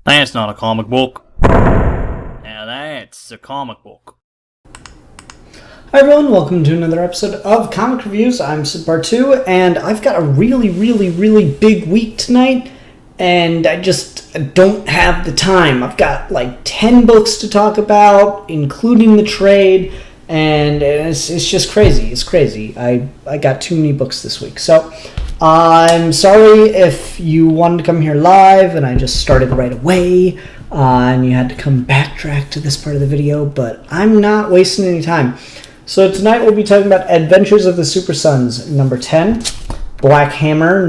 That's not a comic book. Now that's a comic book. Hi everyone, welcome to another episode of Comic Reviews. I'm Sid Bar 2, and I've got a really big week tonight, and I just don't have the time. I've got like 10 books to talk about, including the trade, and it's just crazy. It's crazy. I got too many books this week. So I'm sorry if you wanted to come here live and I just started right away and you had to come backtrack to this part of the video, but I'm not wasting any time. So tonight we'll be talking about Adventures of the Super Sons, number 10, Black Hammer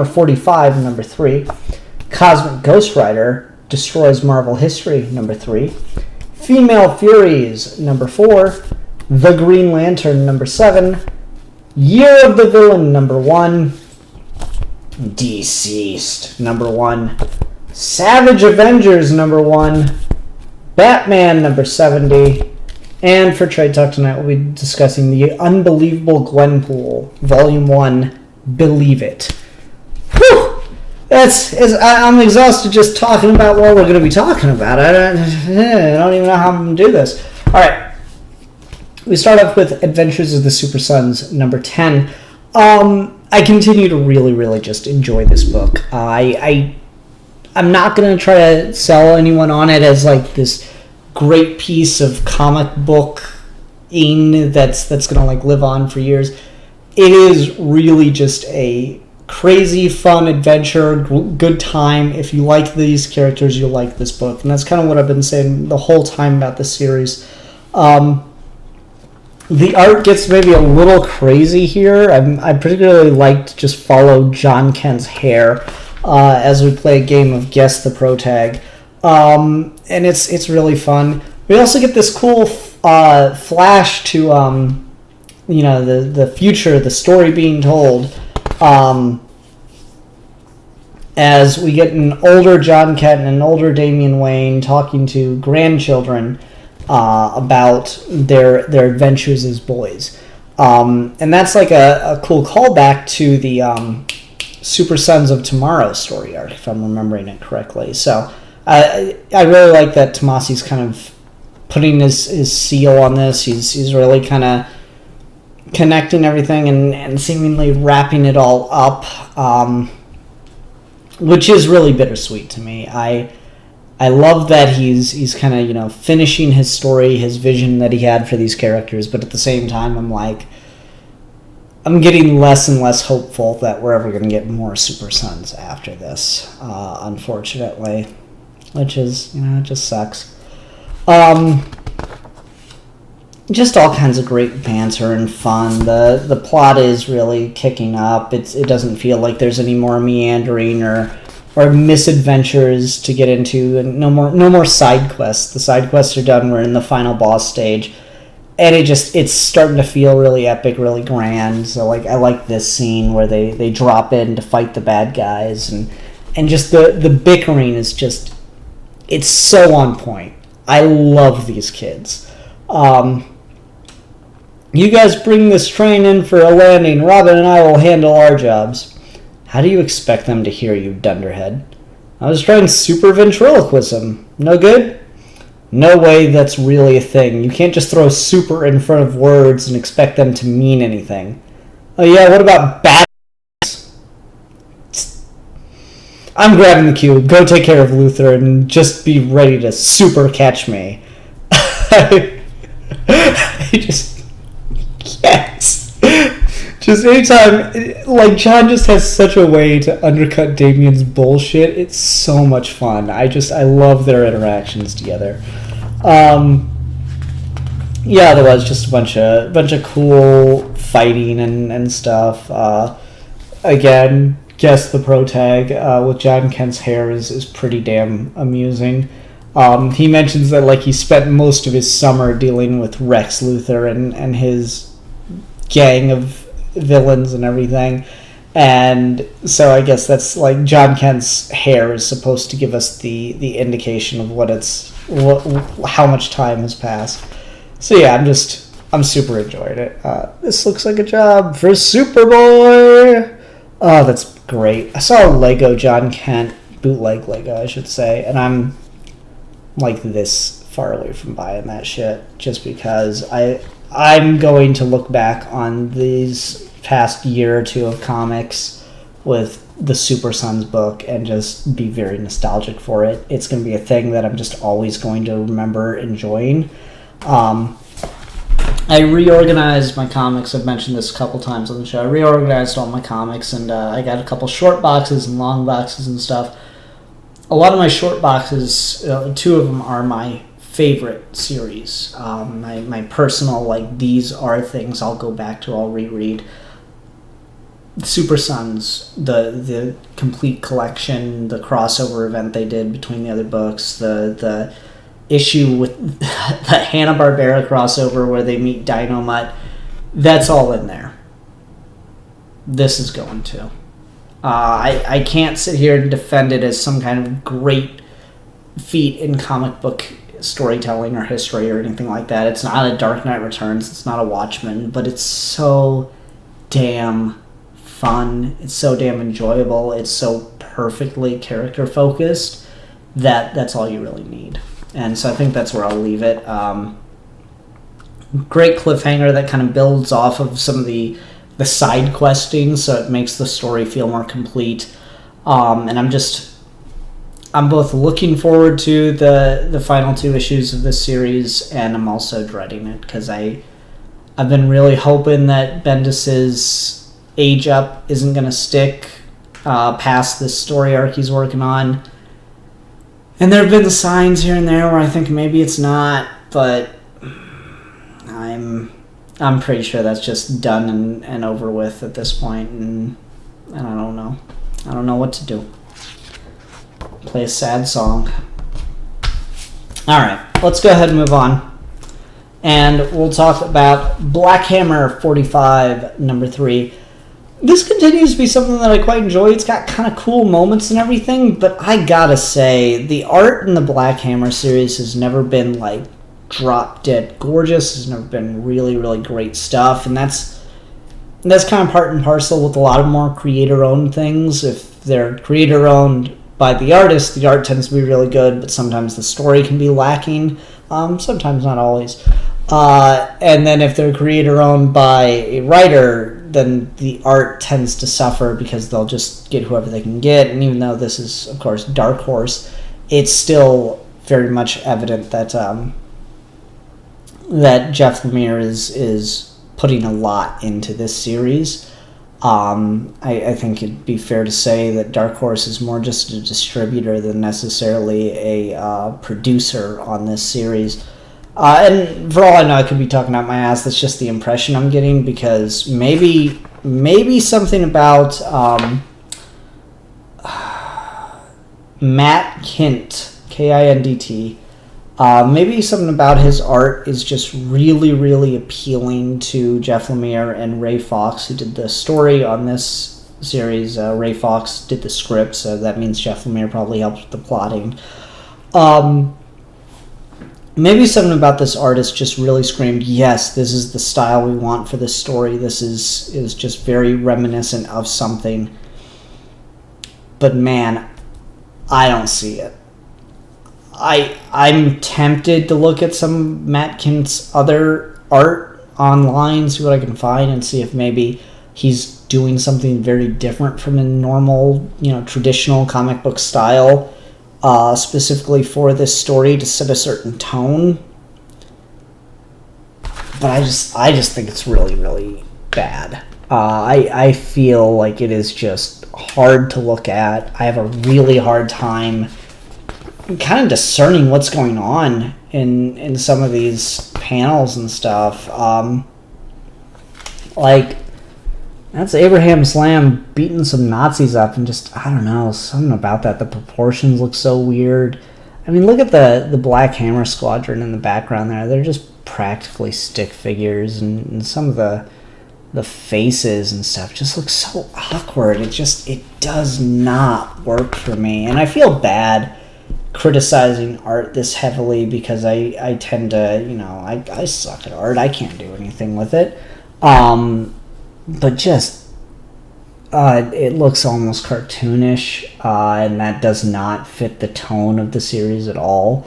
45, number 3, Cosmic Ghost Rider Destroys Marvel History, number 3, Female Furies, number 4, The Green Lantern, number 7, Year of the Villain, number 1, DCEASED, number 1, Savage Avengers, number 1, Batman, number 70, and for Trade Talk tonight, we'll be discussing The Unbelievable Gwenpool, Volume 1, Believe It. Whew! I'm exhausted just talking about what we're going to be talking about. I don't even know how I'm going to do this. Alright. We start off with Adventures of the Super Sons, number 10. I continue to really just enjoy this book. I'm not going to try to sell anyone on it as like this great piece of comic book-ing that's going to like live on for years. It is really just a crazy, fun adventure, good time. If you like these characters, you'll like this book. And that's kind of what I've been saying the whole time about this series. The art gets maybe a little crazy here. I particularly like to just follow John Kent's hair as we play a game of Guess the Pro Tag. And it's really fun. We also get this cool flash to the future, the story being told, as we get an older John Kent and an older Damian Wayne talking to grandchildren about their adventures as boys. And that's like a cool callback to the Super Sons of Tomorrow story arc, if I'm remembering it correctly. So I really like that Tomasi's kind of putting his seal on this. He's really kind of connecting everything and seemingly wrapping it all up, which is really bittersweet to me. I love that he's kind of finishing his story, his vision that he had for these characters, but at the same time I'm getting less and less hopeful that we're ever going to get more Super Sons after this, unfortunately. Which is, it just sucks. Just all kinds of great banter and fun. The plot is really kicking up. It doesn't feel like there's any more meandering or misadventures to get into, and no more side quests. The side quests are done. We're in the final boss stage, and it's starting to feel really epic, really grand. So I like this scene where they drop in to fight the bad guys, and just the bickering is just. It's so on point. I love these kids. You guys bring this train in for a landing. Robin and I will handle our jobs. How do you expect them to hear you, dunderhead? I was trying super ventriloquism. No good? No way that's really a thing. You can't just throw super in front of words and expect them to mean anything. Oh yeah, what about bad? I'm grabbing the cube. Go take care of Luther and just be ready to super catch me. I just... Yes. Just anytime... John just has such a way to undercut Damian's bullshit. It's so much fun. I love their interactions together. Yeah, there was just a bunch of cool fighting and stuff. Again... Guess the Pro Tag with John Kent's hair is pretty damn amusing. He mentions that he spent most of his summer dealing with Rex Luthor and his gang of villains and everything. And so I guess that's John Kent's hair is supposed to give us the indication of how much time has passed. So yeah, I'm super enjoying it. This looks like a job for Superboy. Oh, that's great. I saw a Lego John Kent bootleg Lego, I should say, and I'm like this far away from buying that shit just because I'm going to look back on these past year or two of comics with the Super Sons book and just be very nostalgic for it. It's going to be a thing that I'm just always going to remember enjoying. I reorganized my comics. I've mentioned this a couple times on the show. I reorganized all my comics, and I got a couple short boxes and long boxes and stuff. A lot of my short boxes, 2 of them are my favorite series. My personal, like, these are things I'll go back to, I'll reread. Super Sons, the complete collection, the crossover event they did between the other books, the issue with the Hanna-Barbera crossover where they meet Dynamite, that's all in there. This is going to. I can't sit here and defend it as some kind of great feat in comic book storytelling or history or anything like that. It's not a Dark Knight Returns, it's not a Watchmen, but it's so damn fun, it's so damn enjoyable, it's so perfectly character focused that's all you really need. And so I think that's where I'll leave it. Great cliffhanger that kind of builds off of some of the side questing, so it makes the story feel more complete. And I'm both looking forward to the final 2 issues of this series, and I'm also dreading it because I've been really hoping that Bendis's age up isn't going to stick past this story arc he's working on. And there have been signs here and there where I think maybe it's not, but I'm pretty sure that's just done and over with at this point, and I don't know. I don't know what to do. Play a sad song. Alright, let's go ahead and move on. And we'll talk about Black Hammer 45, number 3. This continues to be something that I quite enjoy. It's got kind of cool moments and everything, but I gotta say, the art in the Black Hammer series has never been, like, drop-dead gorgeous. Has never been really, really great stuff, and that's kind of part and parcel with a lot of more creator-owned things. If they're creator-owned by the artist, the art tends to be really good, but sometimes the story can be lacking. Sometimes, not always. And then if they're creator-owned by a writer, then the art tends to suffer because they'll just get whoever they can get. And even though this is, of course, Dark Horse, it's still very much evident that that Jeff Lemire is putting a lot into this series. I think it'd be fair to say that Dark Horse is more just a distributor than necessarily a producer on this series. And for all I know, I could be talking out my ass. That's just the impression I'm getting, because maybe something about Matt Kindt, Kindt. Maybe something about his art is just really, really appealing to Jeff Lemire and Ray Fawkes, who did the story on this series. Ray Fawkes did the script, so that means Jeff Lemire probably helped with the plotting. Maybe something about this artist just really screamed, yes, this is the style we want for this story. This is just very reminiscent of something. But man, I don't see it. I'm tempted to look at some Matt Kindt's other art online, see what I can find, and see if maybe he's doing something very different from a normal, traditional comic book style, specifically for this story to set a certain tone. But I just think it's really, really bad. I feel like it is just hard to look at. I have a really hard time kind of discerning what's going on in some of these panels and stuff. Like, that's Abraham Slam beating some Nazis up, and just, I don't know, something about that. The proportions look so weird. I mean, look at the Black Hammer Squadron in the background there. They're just practically stick figures, and some of the faces and stuff just look so awkward. It does not work for me. And I feel bad criticizing art this heavily, because I tend to, I suck at art. I can't do anything with it. But just, it looks almost cartoonish, and that does not fit the tone of the series at all.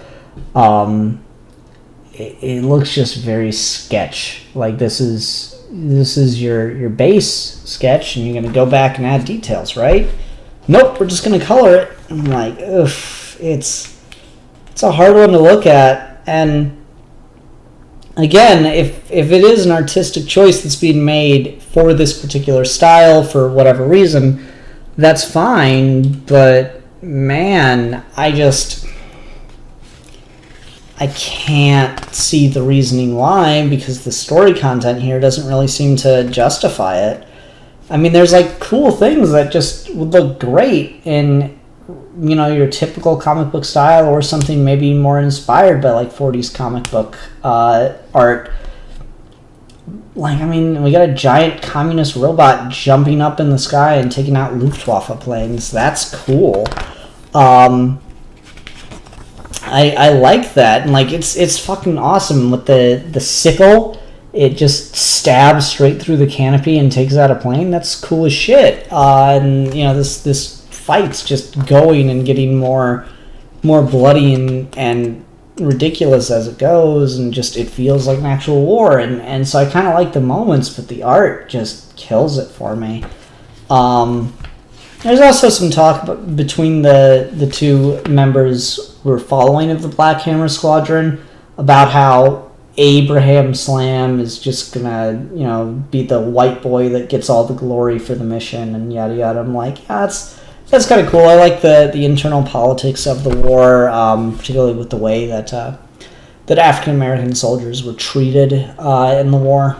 It looks just very sketch. Like this is your base sketch, and you're gonna go back and add details, right? Nope, we're just gonna color it. I'm like, ugh, it's a hard one to look at. And again, if it is an artistic choice that's being made for this particular style for whatever reason, that's fine. But man, I can't see the reasoning why, because the story content here doesn't really seem to justify it. I mean, there's like cool things that just would look great in, you know, your typical comic book style, or something maybe more inspired by like 40s comic book art. Like, I mean, we got a giant communist robot jumping up in the sky and taking out Luftwaffe planes. That's cool. I like that, and like it's fucking awesome with the sickle. It just stabs straight through the canopy and takes out a plane. That's cool as shit. And you know, this fight's just going and getting more bloody and ridiculous as it goes, and just it feels like an actual war. And so I kind of like the moments, but the art just kills it for me. There's also some talk between the two members who are following of the Black Hammer Squadron about how Abraham Slam is just gonna, you know, be the white boy that gets all the glory for the mission and yada yada. I'm like, yeah, that's kind of cool. I like the internal politics of the war, particularly with the way that African American soldiers were treated in the war.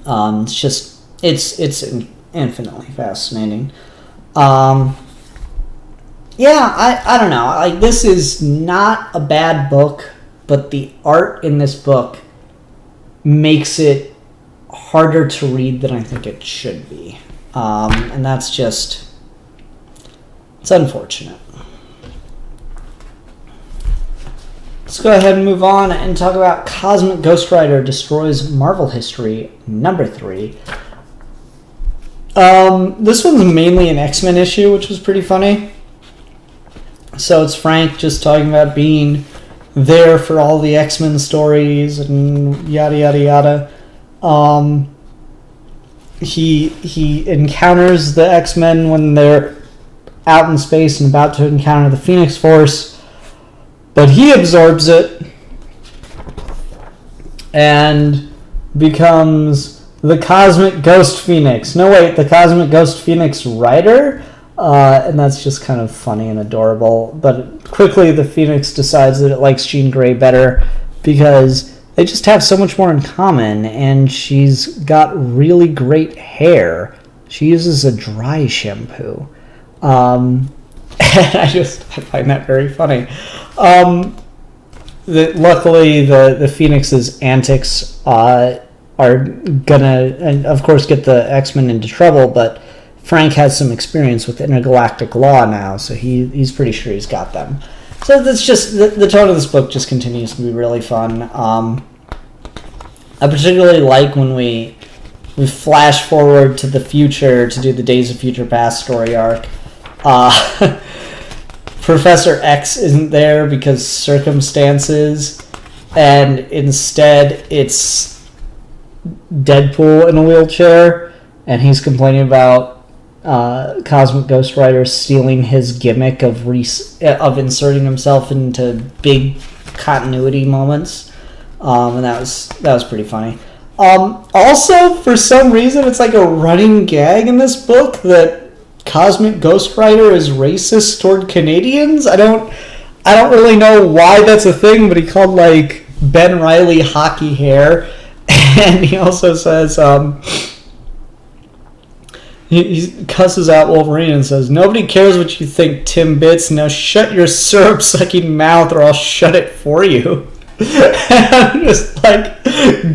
It's infinitely fascinating. I don't know. Like, this is not a bad book, but the art in this book makes it harder to read than I think it should be. And that's just, it's unfortunate. Let's go ahead and move on and talk about Cosmic Ghost Rider Destroys Marvel History, number 3. This one's mainly an X-Men issue, which was pretty funny. So it's Frank just talking about being there for all the X-Men stories and yada yada yada. He encounters the X-Men when they're out in space and about to encounter the Phoenix Force, but he absorbs it and becomes the Cosmic Ghost Phoenix. No, wait, the Cosmic Ghost Phoenix Rider? And that's just kind of funny and adorable. But quickly the Phoenix decides that it likes Jean Grey better because they just have so much more in common, and she's got really great hair. She uses a dry shampoo. And I find that very funny. Luckily, the Phoenix's antics are gonna, and of course, get the X-Men into trouble, but Frank has some experience with intergalactic law now, so he's pretty sure he's got them. So that's just, the tone of this book just continues to be really fun. I particularly like when we flash forward to the future to do the Days of Future Past story arc. Professor X isn't there because circumstances, and instead it's Deadpool in a wheelchair, and he's complaining about Cosmic Ghost Rider stealing his gimmick of inserting himself into big continuity moments, and that was pretty funny. Also, for some reason, it's like a running gag in this book that Cosmic Ghost Rider is racist toward Canadians. I don't really know why that's a thing, but he called like Ben Reilly hockey hair. And he also says, he cusses out Wolverine and says, "Nobody cares what you think, Tim Bitts. Now shut your syrup-sucking mouth or I'll shut it for you." And I'm just like,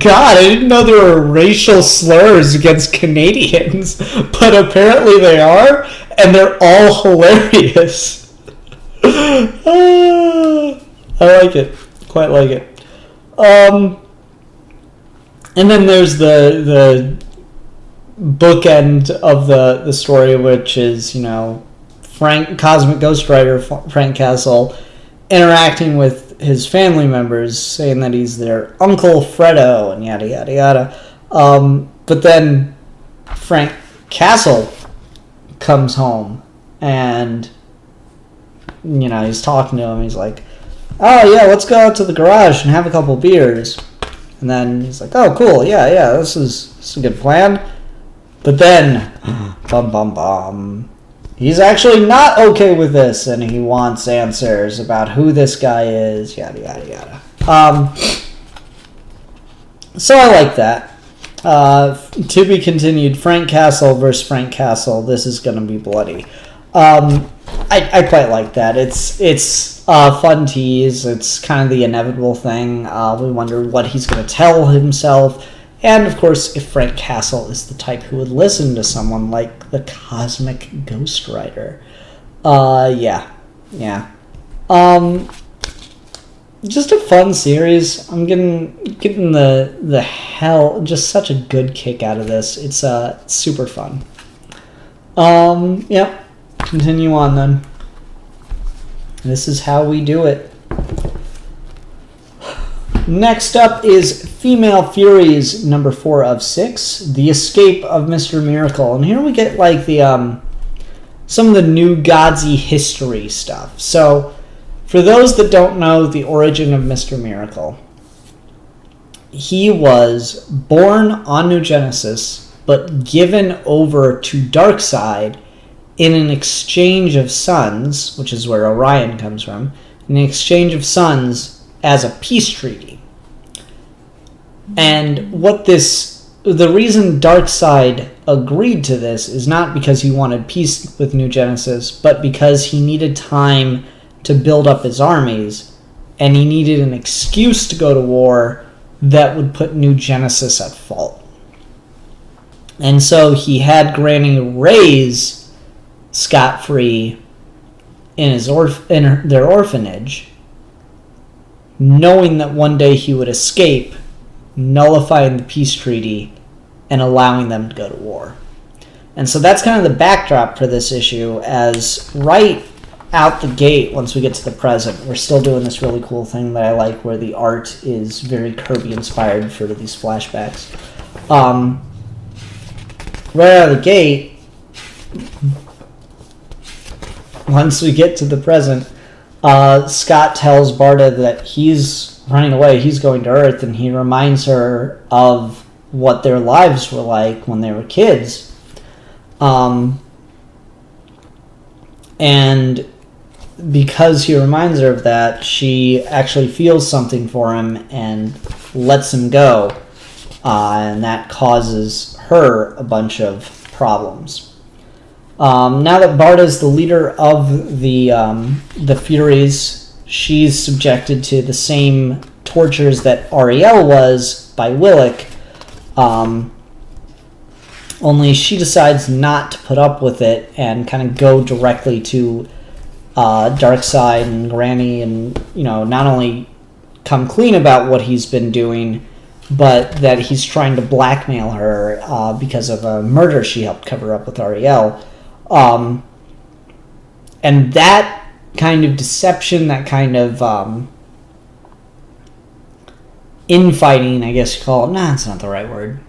God, I didn't know there were racial slurs against Canadians, but apparently they are, and they're all hilarious. I like it. Quite like it. And then there's the bookend of the story, which is, Cosmic Ghost Rider Frank Castle interacting with his family members, saying that he's their Uncle Fredo and yada yada yada. But then Frank Castle comes home and he's talking to him. He's like, "Oh yeah, let's go out to the garage and have a couple beers." And then he's like, "Oh cool, yeah, this is a good plan." But then, he's actually not okay with this, and he wants answers about who this guy is, yada yada yada. So I like that. To be continued. Frank Castle versus Frank Castle. This is going to be bloody. I quite like that. It's a fun tease. It's kind of the inevitable thing. We wonder what he's going to tell himself. And, of course, if Frank Castle is the type who would listen to someone like the Cosmic Ghost Rider. Yeah. Just a fun series. I'm getting the hell, just such a good kick out of this. It's super fun. Yep. Continue on then. This is how we do it. Next up is Female Furies, number 4 of 6, The Escape of Mr. Miracle. And here we get like the some of the new Godsy history stuff. So, for those that don't know the origin of Mr. Miracle, he was born on New Genesis, but given over to Darkseid in an exchange of suns, which is where Orion comes from, in an exchange of suns as a peace treaty. And the reason Darkseid agreed to this is not because he wanted peace with New Genesis, but because he needed time to build up his armies, and he needed an excuse to go to war that would put New Genesis at fault. And so he had Granny raise scot-free in their orphanage, knowing that one day he would escape, nullifying the peace treaty, and allowing them to go to war. And so that's kind of the backdrop for this issue, as right out the gate, once we get to the present, we're still doing this really cool thing that I like, where the art is very Kirby-inspired for these flashbacks. Right out of the gate, once we get to the present, Scott tells Barda that he's running away, he's going to Earth, and he reminds her of what their lives were like when they were kids. And because he reminds her of that, she actually feels something for him and lets him go. And that causes her a bunch of problems. Now that Barda's the leader of the Furies, she's subjected to the same tortures that Ariel was by Willick, only she decides not to put up with it and kind of go directly to Darkseid and Granny, and not only come clean about what he's been doing, but that he's trying to blackmail her because of a murder she helped cover up with Ariel. And that kind of deception, that kind of infighting, I guess you call it. Nah, that's not the right word.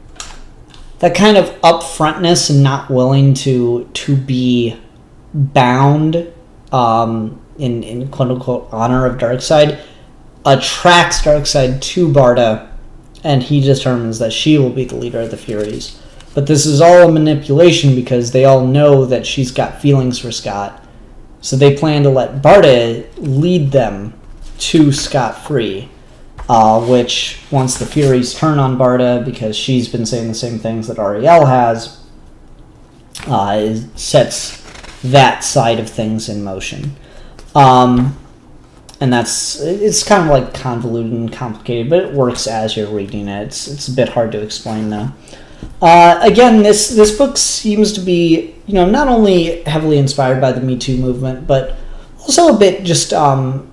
That kind of upfrontness and not willing to be bound in quote-unquote honor of Darkseid attracts Darkseid to Barda, and he determines that she will be the leader of the Furies. But this is all a manipulation because they all know that she's got feelings for Scott. So they plan to let Barda lead them to scot-free, which, once the Furies turn on Barda, because she's been saying the same things that Ariel has, sets that side of things in motion. And it's kind of like convoluted and complicated, but it works as you're reading it. It's a bit hard to explain, though. Again, this book seems to be, not only heavily inspired by the Me Too movement, but also a bit just about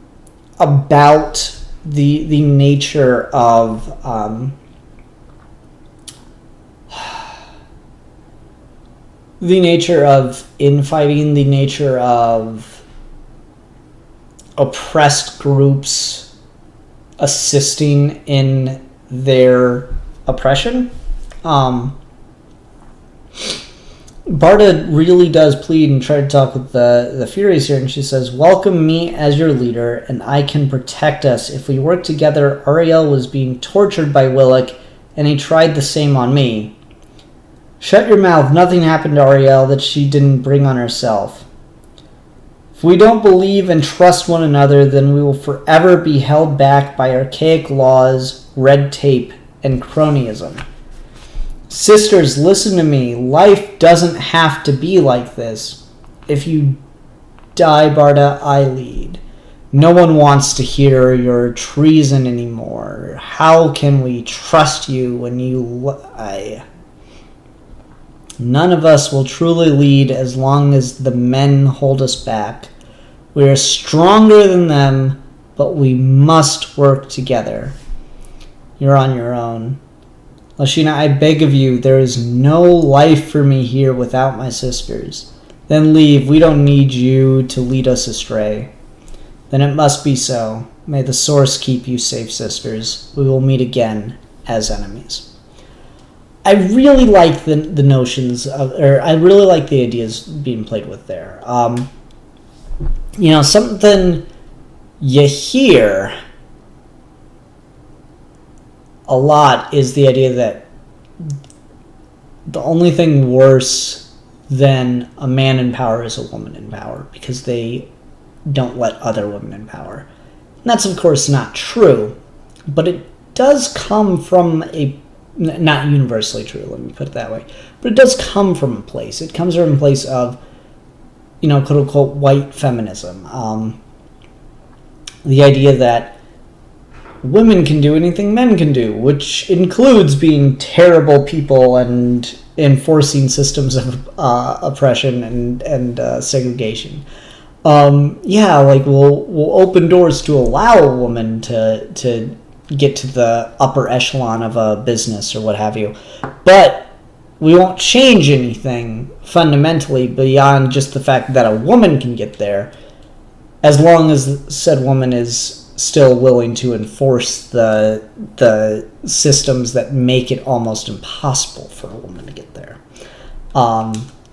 the nature of the nature of infighting, the nature of oppressed groups assisting in their oppression. Barda really does plead and try to talk with the Furies here, and she says, "Welcome me as your leader, and I can protect us. If we work together, Ariel was being tortured by Willick, and he tried the same on me. Shut your mouth. Nothing happened to Ariel that she didn't bring on herself. If we don't believe and trust one another, then we will forever be held back by archaic laws, red tape, and cronyism. Sisters, listen to me. Life doesn't have to be like this. If you die, Barda, I lead. No one wants to hear your treason anymore. How can we trust you when you lie? None of us will truly lead as long as the men hold us back. We are stronger than them, but we must work together. You're on your own. Lashina, I beg of you, there is no life for me here without my sisters. Then leave. We don't need you to lead us astray. Then it must be so. May the source keep you safe, sisters. We will meet again as enemies." I really like the notions of, or I really like the ideas being played with there. Something you hear a lot is the idea that the only thing worse than a man in power is a woman in power, because they don't let other women in power. And that's, of course, not true, but it does come from not universally true, let me put it that way, but it does come from a place. It comes from a place of, quote-unquote, white feminism. The idea that women can do anything men can do, which includes being terrible people and enforcing systems of oppression and segregation. We'll open doors to allow a woman to get to the upper echelon of a business or what have you, but we won't change anything fundamentally beyond just the fact that a woman can get there, as long as said woman is still willing to enforce the systems that make it almost impossible for a woman to get there.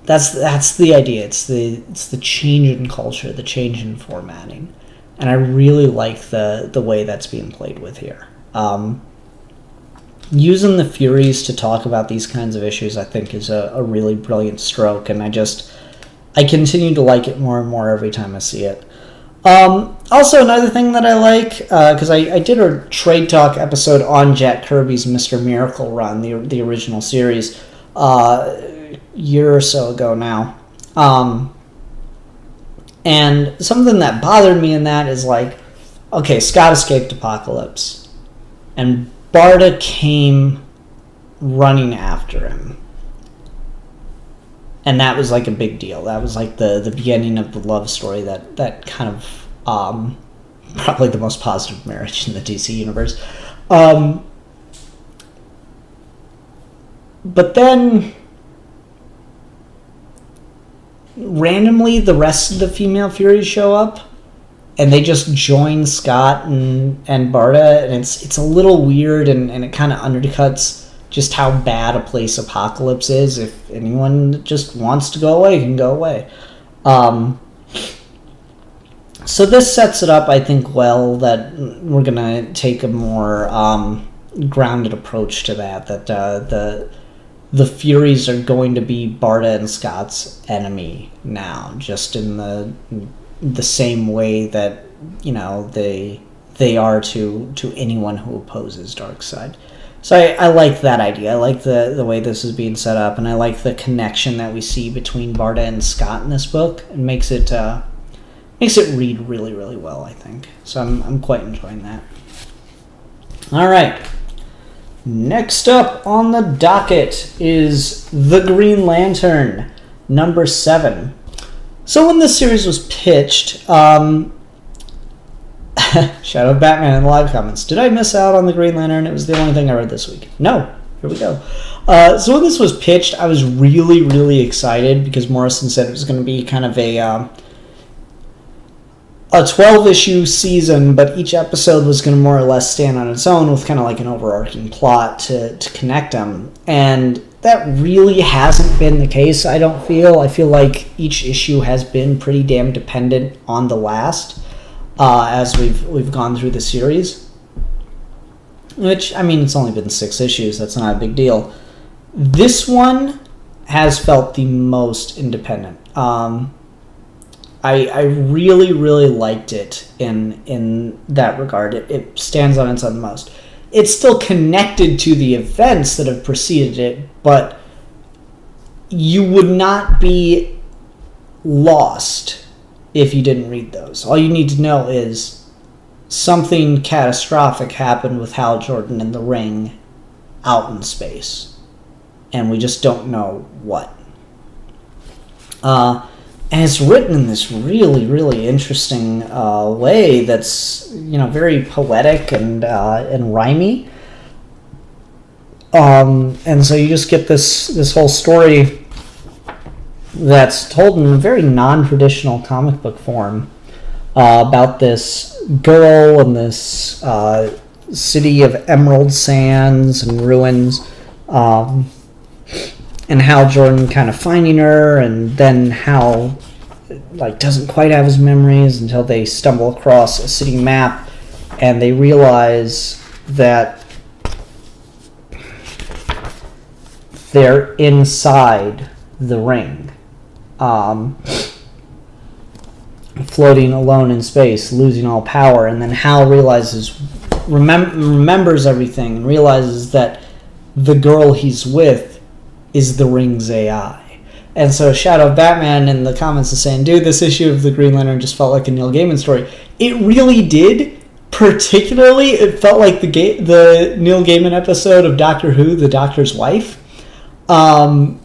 That's the idea. It's the change in culture, the change in formatting, and I really like the way that's being played with here. Using the Furies to talk about these kinds of issues, I think, is a really brilliant stroke, and I continue to like it more and more every time I see it. Also, another thing that I like, because I did a Trade Talk episode on Jack Kirby's Mr. Miracle run, the original series, a year or so ago now. And something that bothered me in that is okay, Scott escaped Apocalypse, and Barda came running after him. And that was a big deal. That was the beginning of the love story that kind of probably the most positive marriage in the DC universe. But then randomly the rest of the female Furies show up, and they just join Scott and Barda, and it's a little weird, and it kind of undercuts just how bad a place Apocalypse is. If anyone just wants to go away, can go away. So this sets it up, I think, well, that we're going to take a more grounded approach to that the Furies are going to be Barda and Scott's enemy now, just in the same way that, they are to anyone who opposes Darkseid. So I like that idea. I like the way this is being set up, and I like the connection that we see between Barda and Scott in this book. It makes it read really, really well, I think. So I'm quite enjoying that. All right. Next up on the docket is The Green Lantern, number 7. So when this series was pitched, Shadow Batman in the live comments, did I miss out on The Green Lantern? It was the only thing I read this week. No. Here we go. So when this was pitched, I was really, really excited because Morrison said it was going to be kind of a 12-issue season, but each episode was going to more or less stand on its own with kind of like an overarching plot to connect them. And that really hasn't been the case, I don't feel. I feel like each issue has been pretty damn dependent on the last as we've gone through the series. Which, I mean, it's only been 6 issues. That's not a big deal. This one has felt the most independent. I really, really liked it in that regard. It stands on its own the most. It's still connected to the events that have preceded it, but you would not be lost if you didn't read those. All you need to know is something catastrophic happened with Hal Jordan in the ring out in space. And we just don't know what. And it's written in this really, really interesting way that's, very poetic and rhymey. And so you just get this whole story that's told in a very non-traditional comic book form about this girl and this city of emerald sands and ruins, and Hal Jordan kind of finding her, and then Hal doesn't quite have his memories until they stumble across a city map and they realize that they're inside the ring, floating alone in space, losing all power. And then Hal remembers everything and realizes that the girl he's with is the ring's AI. And so Shadow of Batman in the comments is saying, dude, this issue of the Green Lantern just felt like a Neil Gaiman story. It really did. Particularly, it felt like the Neil Gaiman episode of Doctor Who, The Doctor's Wife. Right?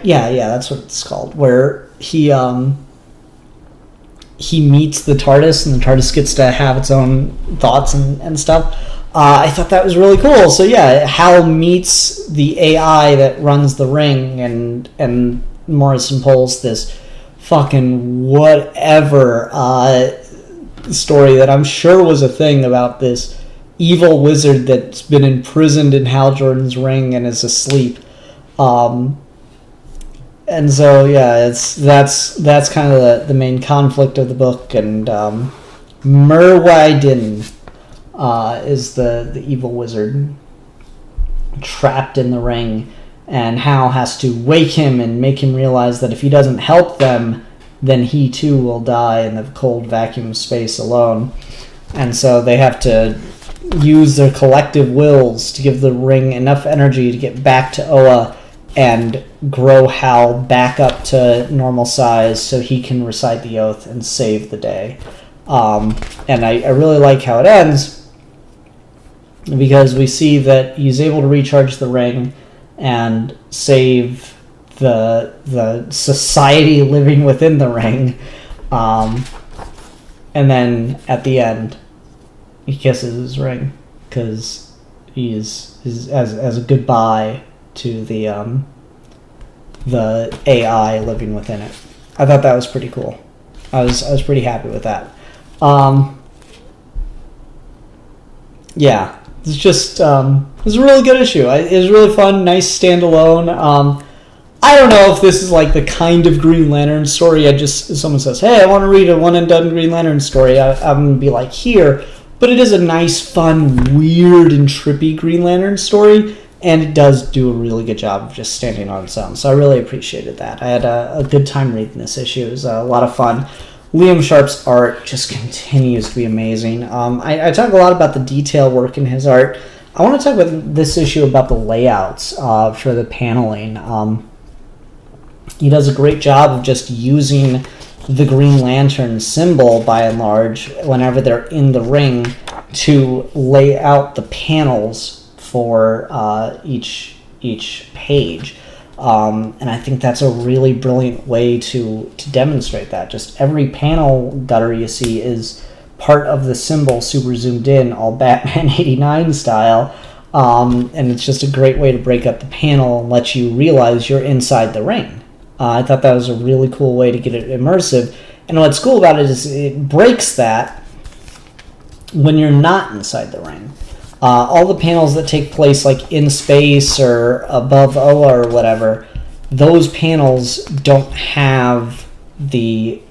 Yeah, that's what it's called. Where he meets the TARDIS, and the TARDIS gets to have its own thoughts and stuff. I thought that was really cool. So yeah, Hal meets the AI that runs the ring, and Morrison pulls this fucking whatever story that I'm sure was a thing about this evil wizard that's been imprisoned in Hal Jordan's ring and is asleep. And so yeah, that's kind of the main conflict of the book. And Merwydin is the evil wizard trapped in the ring, and Hal has to wake him and make him realize that if he doesn't help them, then he too will die in the cold vacuum of space alone. And so they have to use their collective wills to give the ring enough energy to get back to Oa and grow Hal back up to normal size so he can recite the oath and save the day. And I really like how it ends, because we see that he's able to recharge the ring and save the society living within the ring. And then at the end, he kisses his ring because he's as a goodbye to the AI living within it. I thought that was pretty cool. I was pretty happy with that. Yeah, it's just it was a really good issue. It was really fun, nice standalone. I don't know if this is like the kind of Green Lantern story. Someone says, "Hey, I want to read a one and done Green Lantern story." I'm gonna be like, here. But it is a nice, fun, weird, and trippy Green Lantern story, and it does do a really good job of just standing on its own. So I really appreciated that. I had a good time reading this issue. It was a lot of fun. Liam Sharp's art just continues to be amazing. I talk a lot about the detail work in his art. I want to talk about this issue about the layouts for the paneling. He does a great job of just using the Green Lantern symbol, by and large, whenever they're in the ring, to lay out the panels for each page. And I think that's a really brilliant way to demonstrate that. Just every panel gutter you see is part of the symbol, super zoomed in, all Batman 89 style. And it's just a great way to break up the panel and let you realize you're inside the ring. I thought that was a really cool way to get it immersive. And what's cool about it is it breaks that when you're not inside the ring. All the panels that take place like in space or above Oa or whatever, those panels don't have the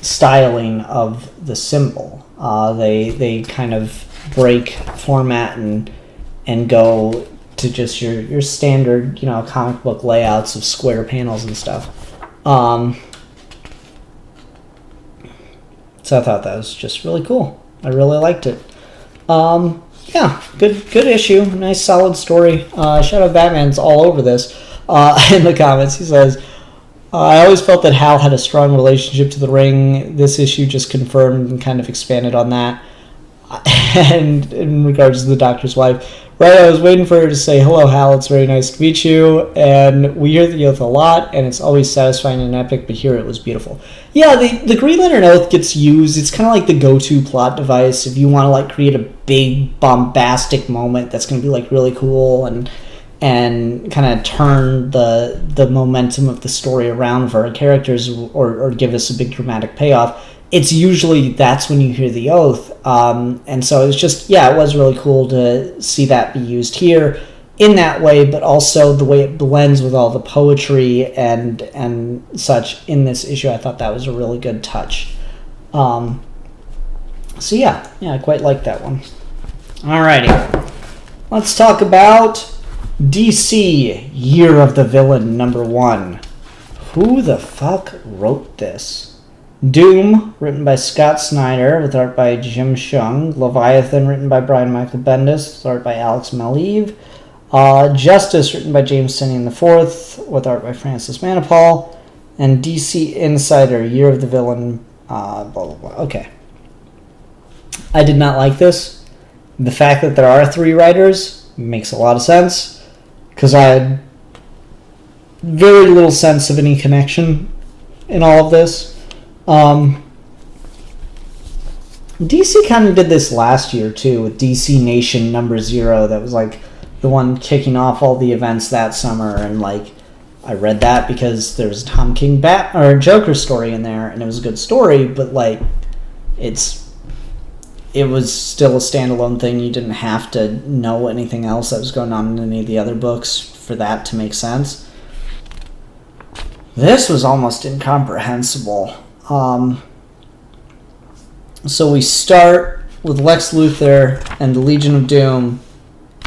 styling of the symbol. They kind of break format and go to just your standard, comic book layouts of square panels and stuff. So I thought that was just really cool. I really liked it. Yeah, good issue. Nice solid story. Shadow Batman's all over this. In the comments, he says, I always felt that Hal had a strong relationship to the ring. This issue just confirmed and kind of expanded on that. And in regards to the Doctor's wife, right, I was waiting for her to say, hello, Hal, it's very nice to meet you. And we hear the oath a lot, and it's always satisfying and epic, but here it was beautiful. Yeah, the Green Lantern oath gets used. It's kind of like the go-to plot device if you want to create a big, bombastic moment that's going to be really cool and kind of turn the momentum of the story around for our characters or give us a big dramatic payoff. It's usually that's when you hear the oath. And so it's just, it was really cool to see that be used here in that way, but also the way it blends with all the poetry and such in this issue. I thought that was a really good touch. I quite like that one. Alrighty. Let's talk about DC Year of the Villain #1. Who the fuck wrote this? Doom, written by Scott Snyder, with art by Jim Cheung. Leviathan, written by Brian Michael Bendis, with art by Alex Maleev. Justice, written by James Tynion IV, with art by Francis Manapul. And DC Insider, Year of the Villain, blah, blah, blah. Okay. I did not like this. The fact that there are 3 writers makes a lot of sense, because I had very little sense of any connection in all of this. DC kind of did this last year too with DC Nation #0. That was the one kicking off all the events that summer, and I read that because there was a Tom King Joker story in there, and it was a good story, but it was still a standalone thing. You didn't have to know anything else that was going on in any of the other books for that to make sense. This was almost incomprehensible. So we start with Lex Luthor and the Legion of Doom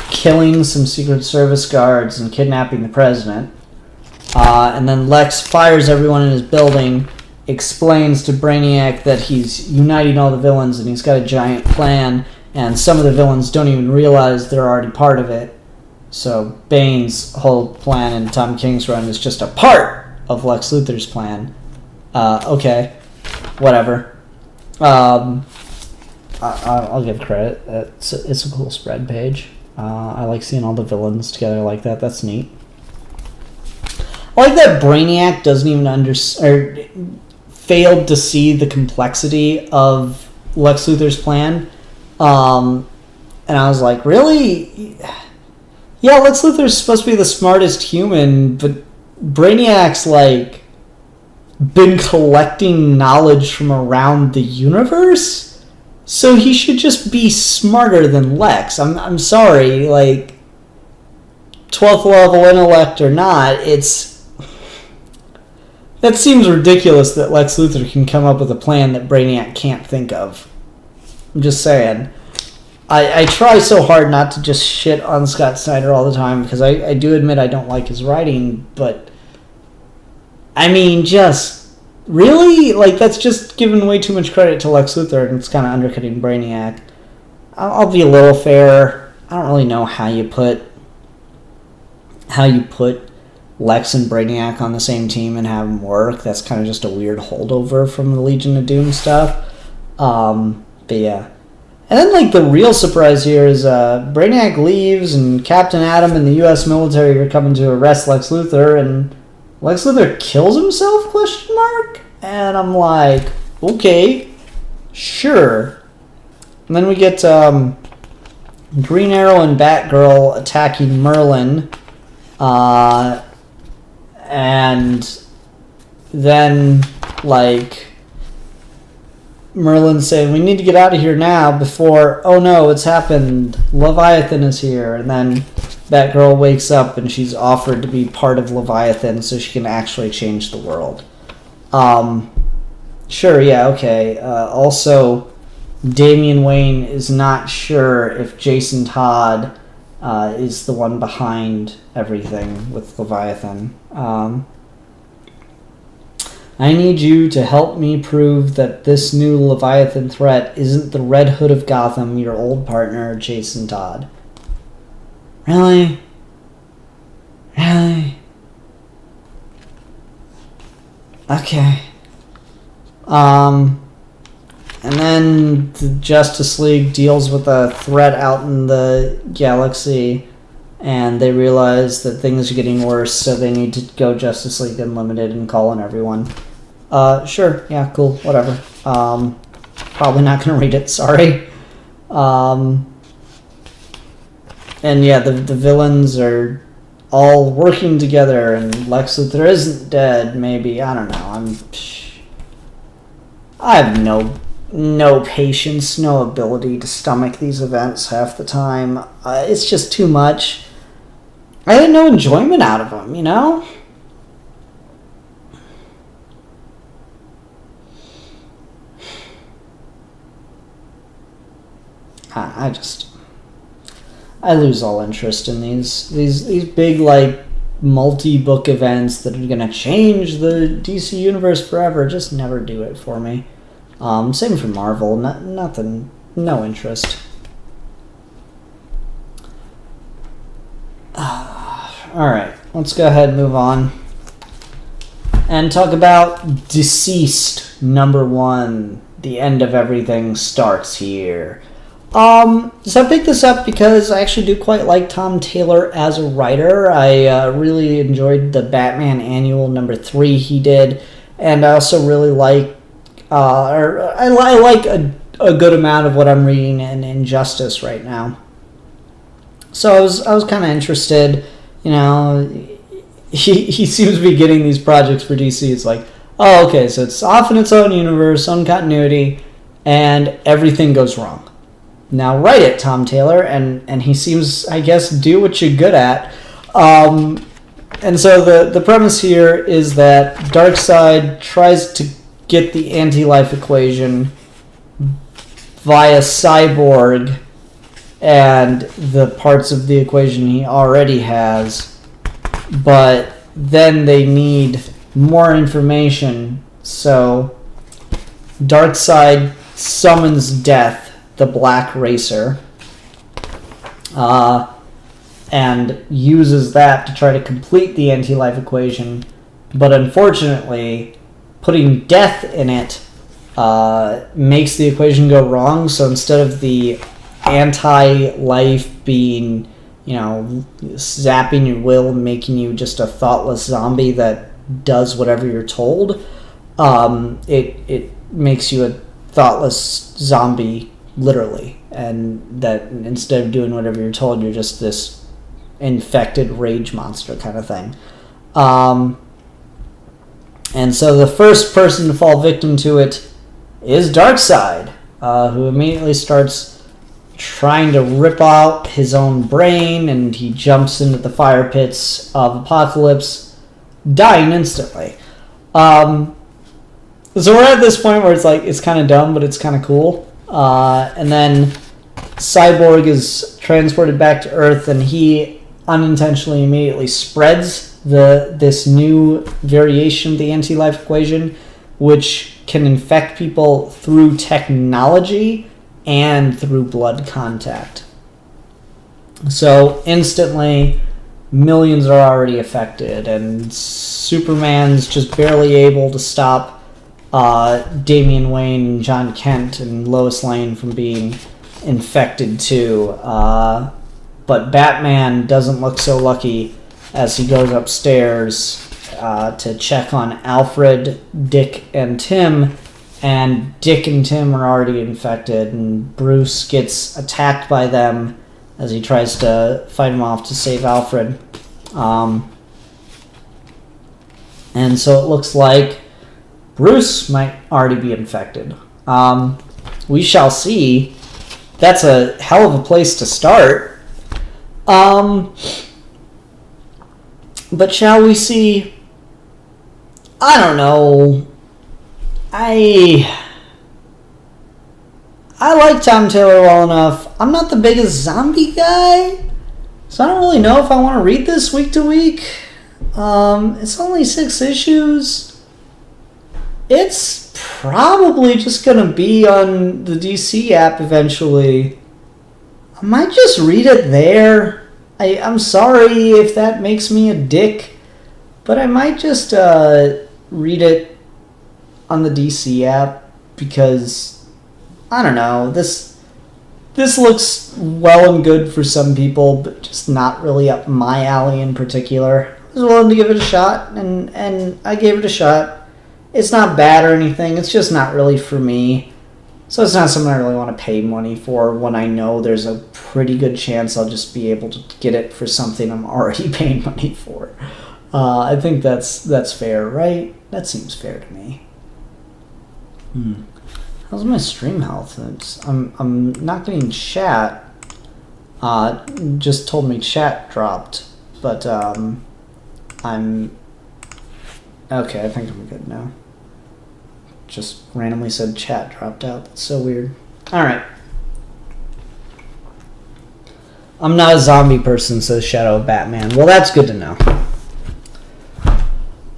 killing some Secret Service guards and kidnapping the president. And then Lex fires everyone in his building, explains to Brainiac that he's uniting all the villains and he's got a giant plan, and some of the villains don't even realize they're already part of it. So Bane's whole plan in Tom King's run is just a part of Lex Luthor's plan. Okay, whatever. I'll give credit. It's a cool spread page. I like seeing all the villains together like that. That's neat. I like that Brainiac doesn't even failed to see the complexity of Lex Luthor's plan. And I was like, really? Yeah, Lex Luthor's supposed to be the smartest human, but Brainiac's been collecting knowledge from around the universe, so he should just be smarter than Lex. I'm sorry, 12th level intellect or not, that seems ridiculous that Lex Luthor can come up with a plan that Brainiac can't think of. I'm just saying. I try so hard not to just shit on Scott Snyder all the time, because I do admit I don't like his writing, but just really? That's just giving way too much credit to Lex Luthor, and it's kind of undercutting Brainiac. I'll be a little fair. I don't really know how you put Lex and Brainiac on the same team and have them work. That's kind of just a weird holdover from the Legion of Doom stuff. But yeah. And then, the real surprise here is Brainiac leaves, and Captain Atom and the U.S. military are coming to arrest Lex Luthor, and Lex Luthor kills himself, ? And I'm like, okay, sure. And then we get Green Arrow and Batgirl attacking Merlin, and then, like, Merlin's saying, we need to get out of here now before, oh no, it's happened, Leviathan is here. And then Batgirl wakes up and she's offered to be part of Leviathan so she can actually change the world. Sure, yeah, okay. Also, Damian Wayne is not sure if Jason Todd is the one behind everything with Leviathan. I need you to help me prove that this new Leviathan threat isn't the Red Hood of Gotham, your old partner, Jason Todd. Really? Really? Okay. And then the Justice League deals with a threat out in the galaxy, and they realize that things are getting worse, so they need to go Justice League Unlimited and call on everyone. Sure, yeah, cool, whatever. Probably not gonna read it, sorry. And yeah, the villains are all working together, and Lex Luthor isn't dead, maybe, I don't know, I have no patience, no ability to stomach these events half the time. It's just too much. I had no enjoyment out of them, you know? I lose all interest in these big, like, multi-book events that are gonna change the DC universe forever. Just never do it for me. Same for Marvel. Nothing. No interest. Alright, let's go ahead and move on. And talk about DCEASED #1. The end of everything starts here. So I picked this up because I actually do quite like Tom Taylor as a writer. I really enjoyed the Batman Annual #3 he did, and I also really like, I like a good amount of what I'm reading in Injustice right now. So I was kind of interested. You know, he seems to be getting these projects for DC. It's like, oh, okay, so it's off in its own universe, own continuity, and everything goes wrong. Now write it, Tom Taylor, and he seems, I guess, do what you're good at. And so the premise here is that Darkseid tries to get the anti-life equation via Cyborg and the parts of the equation he already has, but then they need more information, so Darkseid summons Death, the Black Racer, and uses that to try to complete the anti-life equation, but unfortunately, putting Death in it makes the equation go wrong, so instead of the anti-life being, you know, zapping your will and making you just a thoughtless zombie that does whatever you're told, it makes you a thoughtless zombie, literally, and that instead of doing whatever you're told, you're just this infected rage monster kind of thing. And so the first person to fall victim to it is Darkseid, who immediately starts trying to rip out his own brain, and he jumps into the fire pits of Apocalypse, dying instantly. So we're at this point where it's like, it's kind of dumb, but it's kind of cool. And then Cyborg is transported back to Earth, and he unintentionally immediately spreads this new variation of the anti-life equation, which can infect people through technology and through blood contact. So instantly, millions are already affected, and Superman's just barely able to stop Damian Wayne, John Kent, and Lois Lane from being infected too. But Batman doesn't look so lucky as he goes upstairs to check on Alfred, Dick, and Tim. And Dick and Tim are already infected, and Bruce gets attacked by them as he tries to fight him off to save Alfred. And so it looks like Bruce might already be infected. We shall see. That's a hell of a place to start. But shall we see? I don't know. I like Tom Taylor well enough. I'm not the biggest zombie guy, so I don't really know if I want to read this week to week. It's only 6 issues. It's probably just going to be on the DC app eventually. I might just read it there. I'm sorry if that makes me a dick, but I might just read it on the DC app because, I don't know, this looks well and good for some people, but just not really up my alley in particular. I was willing to give it a shot, and I gave it a shot. It's not bad or anything, it's just not really for me. So it's not something I really want to pay money for when I know there's a pretty good chance I'll just be able to get it for something I'm already paying money for. I think that's fair, right? That seems fair to me. How's my stream health? I'm not getting chat. Just told me chat dropped, but I'm okay. I think I'm good now. Just randomly said chat dropped out. That's so weird. Alright. I'm not a zombie person, says Shadow Batman. Well, that's good to know.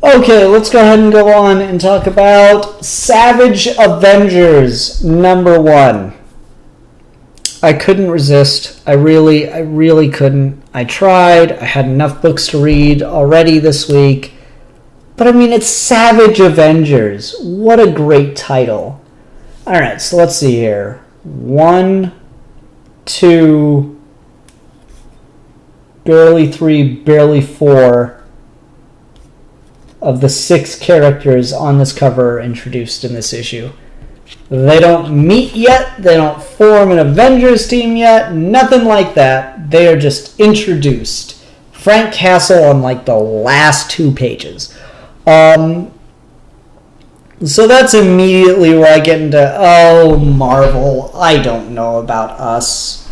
Okay, let's go ahead and go on and talk about Savage Avengers #1. I couldn't resist. I really couldn't. I tried. I had enough books to read already this week. But I mean, it's Savage Avengers. What a great title. Alright, so let's see here. 1, 2, barely 3, barely 4 of the 6 characters on this cover are introduced in this issue. They don't meet yet. They don't form an Avengers team yet. Nothing like that. They are just introduced. Frank Castle on like the last 2 pages. So that's immediately where I get into, oh, Marvel, I don't know about us.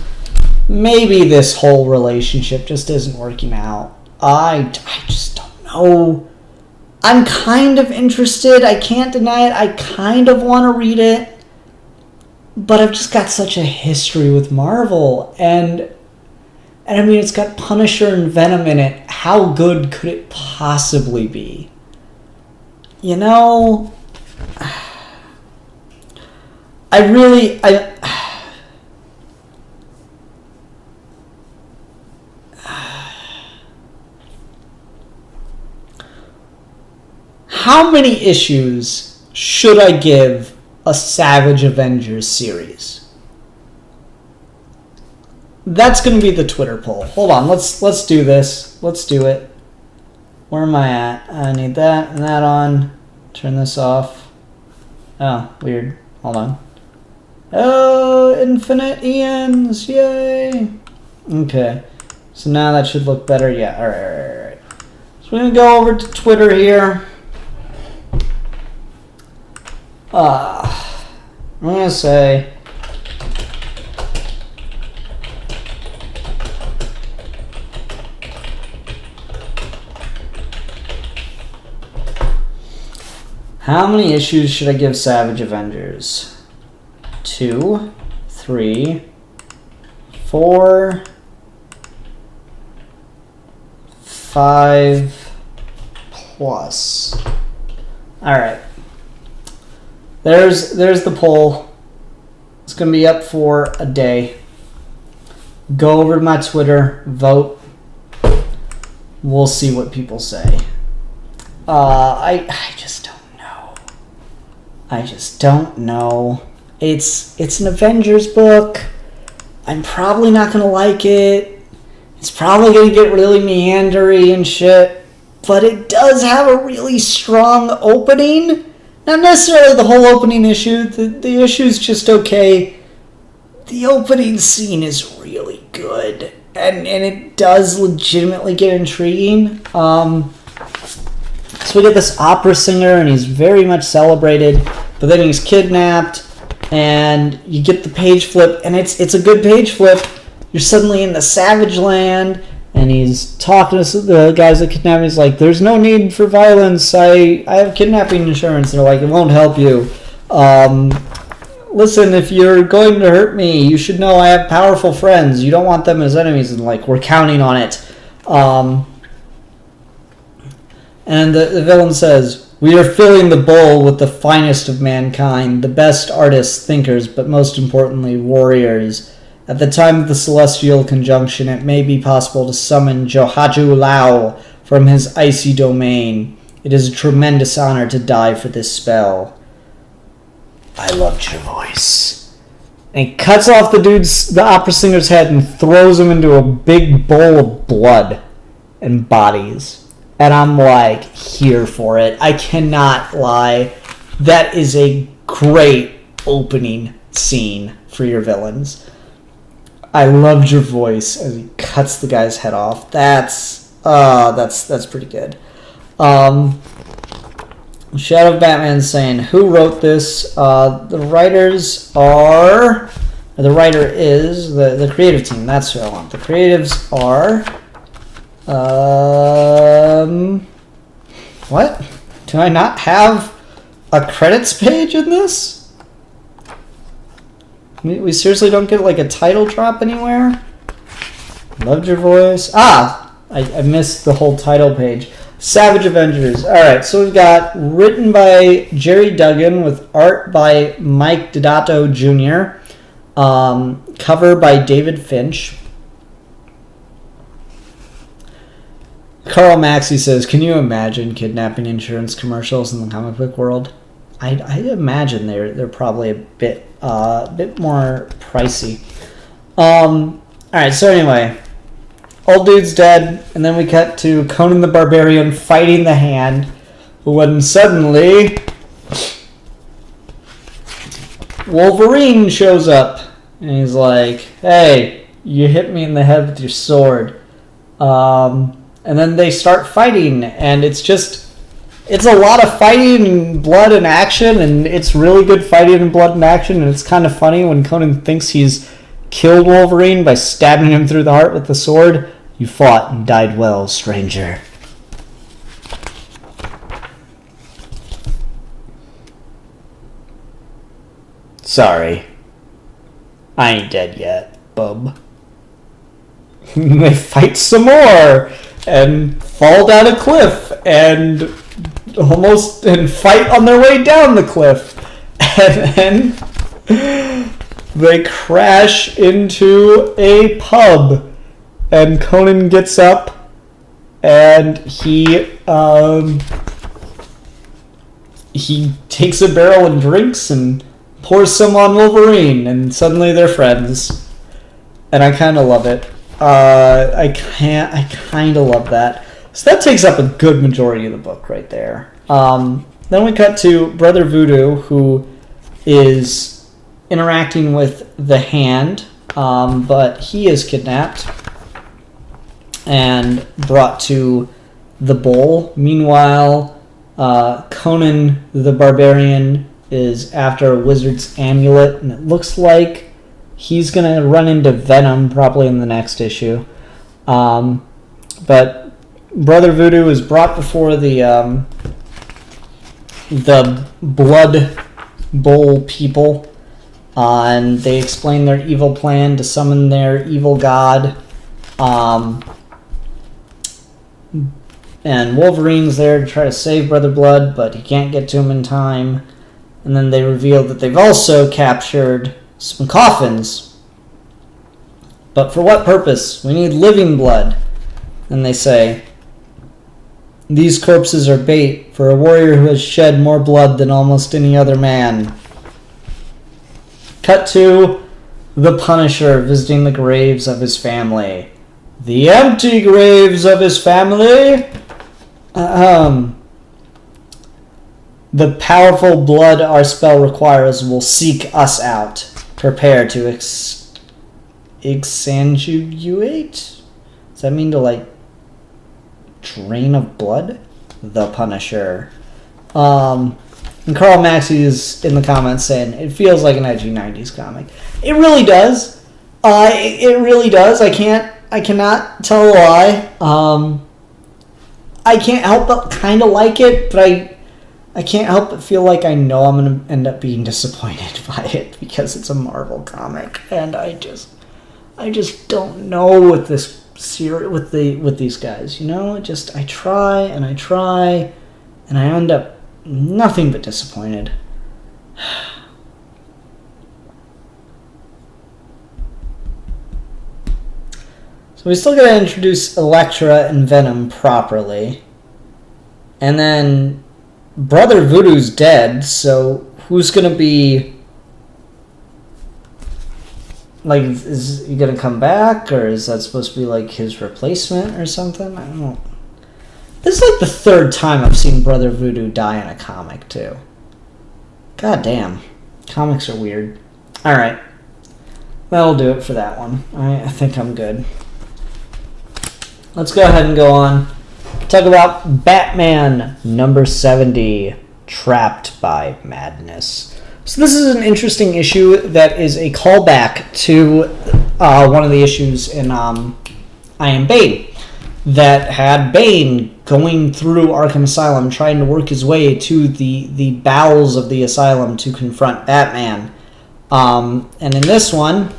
Maybe this whole relationship just isn't working out. I just don't know. I'm kind of interested. I can't deny it. I kind of want to read it. But I've just got such a history with Marvel. And I mean, it's got Punisher and Venom in it. How good could it possibly be? You know, how many issues should I give a Savage Avengers series? That's going to be the Twitter poll. Hold on, let's do this. Let's do it. Where am I at? I need that and that on. Turn this off. Oh, weird. Hold on. Oh, infinite Ians. Yay. Okay. So now that should look better. Yeah, alright. So we're going to go over to Twitter here. I'm going to say... How many issues should I give Savage Avengers? 2, 3, 4, 5 plus. Alright. There's the poll. It's going to be up for a day. Go over to my Twitter, vote. We'll see what people say. I just don't. I just don't know. It's an Avengers book. I'm probably not going to like it. It's probably going to get really meandery and shit. But it does have a really strong opening. Not necessarily the whole opening issue. The issue's just okay. the opening scene is really good, and it does legitimately get intriguing. So we get this opera singer, and he's very much celebrated, but then he's kidnapped, and you get the page flip, and it's a good page flip. You're suddenly in the Savage Land, and he's talking to the guys that kidnap him. He's like, there's no need for violence. I have kidnapping insurance. And they're like, it won't help you. Listen, if you're going to hurt me, you should know I have powerful friends. You don't want them as enemies. And like, we're counting on it. And the villain says, we are filling the bowl with the finest of mankind, the best artists, thinkers, but most importantly, warriors. At the time of the celestial conjunction, it may be possible to summon Johaju Lao from his icy domain. It is a tremendous honor to die for this spell. I loved your voice. And he cuts off the opera singer's head and throws him into a big bowl of blood and bodies. And I'm like, here for it. I cannot lie. That is a great opening scene for your villains. I loved your voice as he cuts the guy's head off. That's pretty good. Shadow of Batman saying, who wrote this? The writer is the creative team. That's who I want. The creatives are, what? Do I not have a credits page in this? We seriously don't get like a title drop anywhere? Loved your voice. I missed the whole title page. Savage Avengers. Alright, so we've got written by Gerry Duggan with art by Mike Dedato Jr. Cover by David Finch. Carl Maxey says, can you imagine kidnapping insurance commercials in the comic book world? I imagine they're probably a bit more pricey. Alright, so anyway, old dude's dead, and then we cut to Conan the Barbarian fighting the Hand, when suddenly Wolverine shows up, and he's like, hey, you hit me in the head with your sword. And then they start fighting, and it's a lot of fighting and blood and action, and it's really good fighting and blood and action, and it's kind of funny when Conan thinks he's killed Wolverine by stabbing him through the heart with the sword. You fought and died well, stranger. Sorry. I ain't dead yet, bub. They fight some more, and fall down a cliff, and fight on their way down the cliff. And then they crash into a pub, and Conan gets up, and he takes a barrel and drinks and pours some on Wolverine, and suddenly they're friends. And I kind of love it. I kind of love that. So that takes up a good majority of the book right there. Then we cut to Brother Voodoo, who is interacting with the Hand, but he is kidnapped and brought to the bowl. Meanwhile, Conan the Barbarian is after a wizard's amulet, and it looks like he's going to run into Venom probably in the next issue. But Brother Voodoo is brought before the Blood Bowl people, and they explain their evil plan to summon their evil god. And Wolverine's there to try to save Brother Blood, but he can't get to him in time. And then they reveal that they've also captured some coffins. But for what purpose? We need living blood. And they say, these corpses are bait for a warrior who has shed more blood than almost any other man. Cut to the Punisher visiting the graves of his family. The empty graves of his family? The powerful blood our spell requires will seek us out. prepare to exsanguinate? Does that mean to, like, drain of blood? The Punisher. And Carl Maxey is in the comments saying, it feels like an edgy 90s comic. It really does. It really does. I cannot tell a lie. I can't help but kind of like it, but I can't help but feel like I know I'm going to end up being disappointed by it because it's a Marvel comic, and I just don't know with this series with these guys. You know, I try and I end up nothing but disappointed. So we still got to introduce Elektra and Venom properly. And then Brother Voodoo's dead, so who's going to be... Like, is he going to come back? Or is that supposed to be, like, his replacement or something? I don't know. This is, like, the third time I've seen Brother Voodoo die in a comic, too. God damn. Comics are weird. Alright. That'll do it for that one. I think I'm good. Let's go ahead and go on. Talk about Batman number 70, Trapped by Madness. So this is an interesting issue that is a callback to one of the issues in I Am Bane that had Bane going through Arkham Asylum trying to work his way to the bowels of the asylum to confront Batman. And in this one,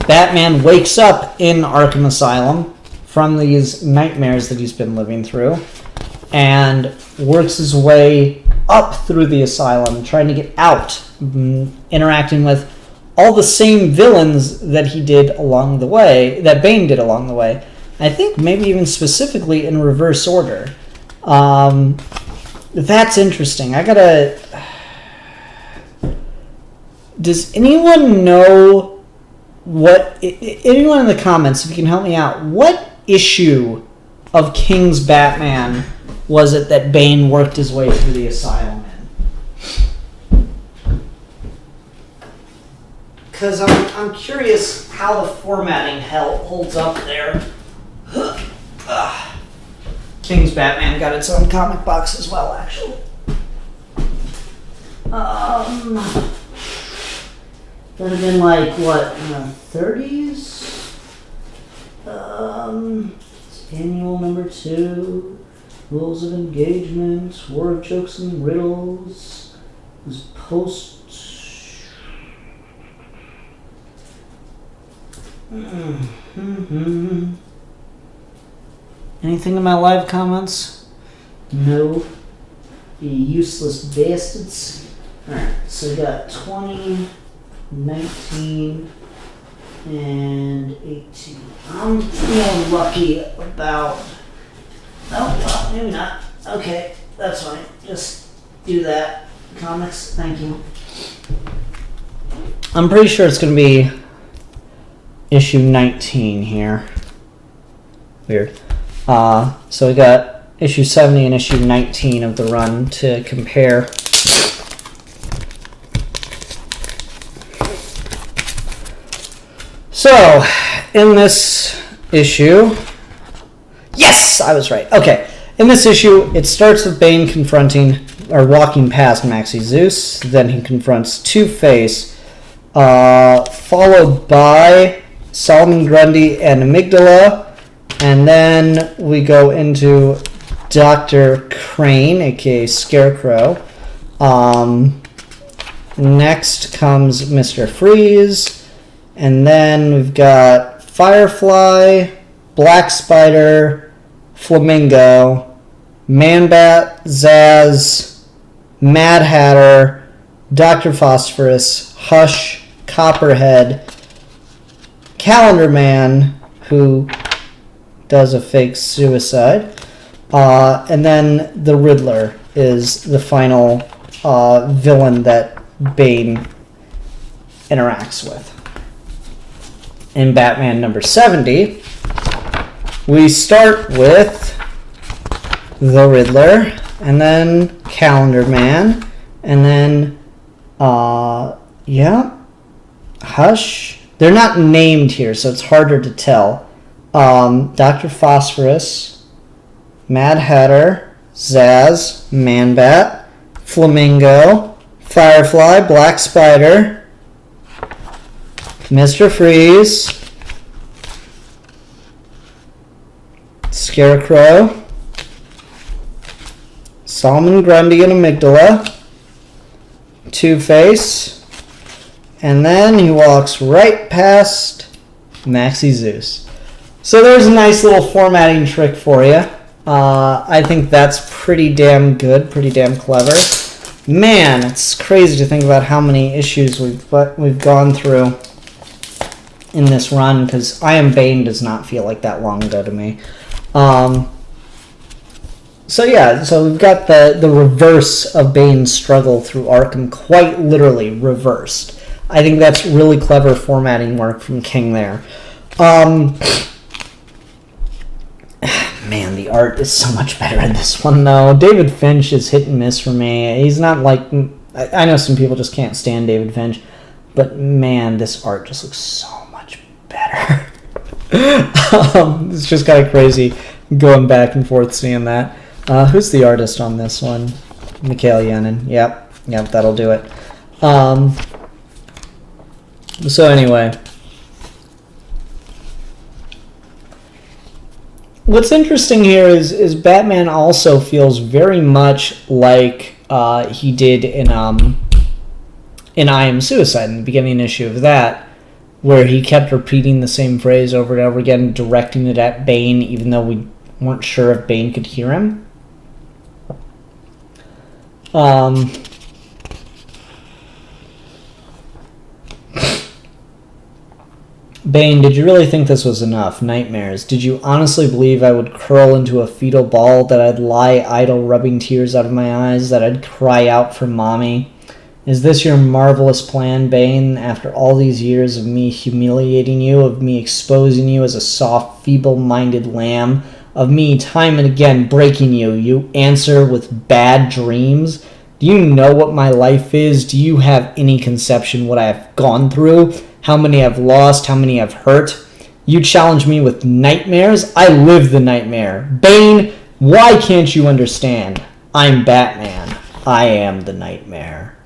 Batman wakes up in Arkham Asylum from these nightmares that he's been living through and works his way up through the asylum, trying to get out, interacting with all the same villains that he did along the way, that Bane did along the way. I think maybe even specifically in reverse order. That's interesting. Does anyone know anyone in the comments, if you can help me out, what issue of King's Batman was it that Bane worked his way through the asylum in? Because I'm curious how the formatting holds up there. King's Batman got its own comic box as well, actually. That have been like, what, in the 30s? Annual number 2. Rules of Engagement. War of Jokes and Riddles. It was post... Anything in my live comments? No. You useless bastards. Alright, so we got 20... 19 and 18. I'm feeling lucky about... Oh, well, maybe not. Okay, that's fine. Just do that. Comics, thank you. I'm pretty sure it's going to be issue 19 here. Weird. So we got issue 70 and issue 19 of the run to compare. So, in this issue... Yes! I was right. Okay. In this issue, it starts with Bane confronting, or walking past Maxie Zeus. Then he confronts Two-Face, followed by Solomon Grundy and Amygdala. And then we go into Dr. Crane, aka Scarecrow. Next comes Mr. Freeze. And then we've got Firefly, Black Spider, Flamingo, Man-Bat, Zaz, Mad Hatter, Dr. Phosphorus, Hush, Copperhead, Calendar Man, who does a fake suicide, and then the Riddler is the final villain that Bane interacts with. In Batman number 70, we start with the Riddler, and then Calendar Man, and then Yeah. Hush. They're not named here, so it's harder to tell. Dr. Phosphorus, Mad Hatter, Zaz, Man-Bat, Flamingo, Firefly, Black Spider, Mr. Freeze, Scarecrow, Solomon Grundy and Amygdala, Two-Face, and then he walks right past Maxie Zeus. So there's a nice little formatting trick for you. I think that's pretty damn good, pretty damn clever. Man, it's crazy to think about how many issues we've gone through in this run, because I Am Bane does not feel like that long ago to me. So yeah, so we've got the reverse of Bane's struggle through Arkham, quite literally reversed. I think that's really clever formatting work from King there. Man, the art is so much better in this one, though. David Finch is hit and miss for me. He's not like... I know some people just can't stand David Finch, but man, this art just looks so much better. It's just kind of crazy going back and forth seeing that. Who's the artist on this one? Mikhail Yanin. Yep, that'll do it. So anyway... What's interesting here is Batman also feels very much like he did in I Am Suicide in the beginning issue of that, where he kept repeating the same phrase over and over again, directing it at Bane, even though we weren't sure if Bane could hear him. Bane, did you really think this was enough? Nightmares. Did you honestly believe I would curl into a fetal ball, that I'd lie idle rubbing tears out of my eyes, that I'd cry out for mommy? Is this your marvelous plan, Bane, after all these years of me humiliating you, of me exposing you as a soft, feeble-minded lamb, of me time and again breaking you? You answer with bad dreams? Do you know what my life is? Do you have any conception what I have gone through? How many I've lost, how many I've hurt? You challenge me with nightmares? I live the nightmare. Bane, why can't you understand? I'm Batman. I am the nightmare.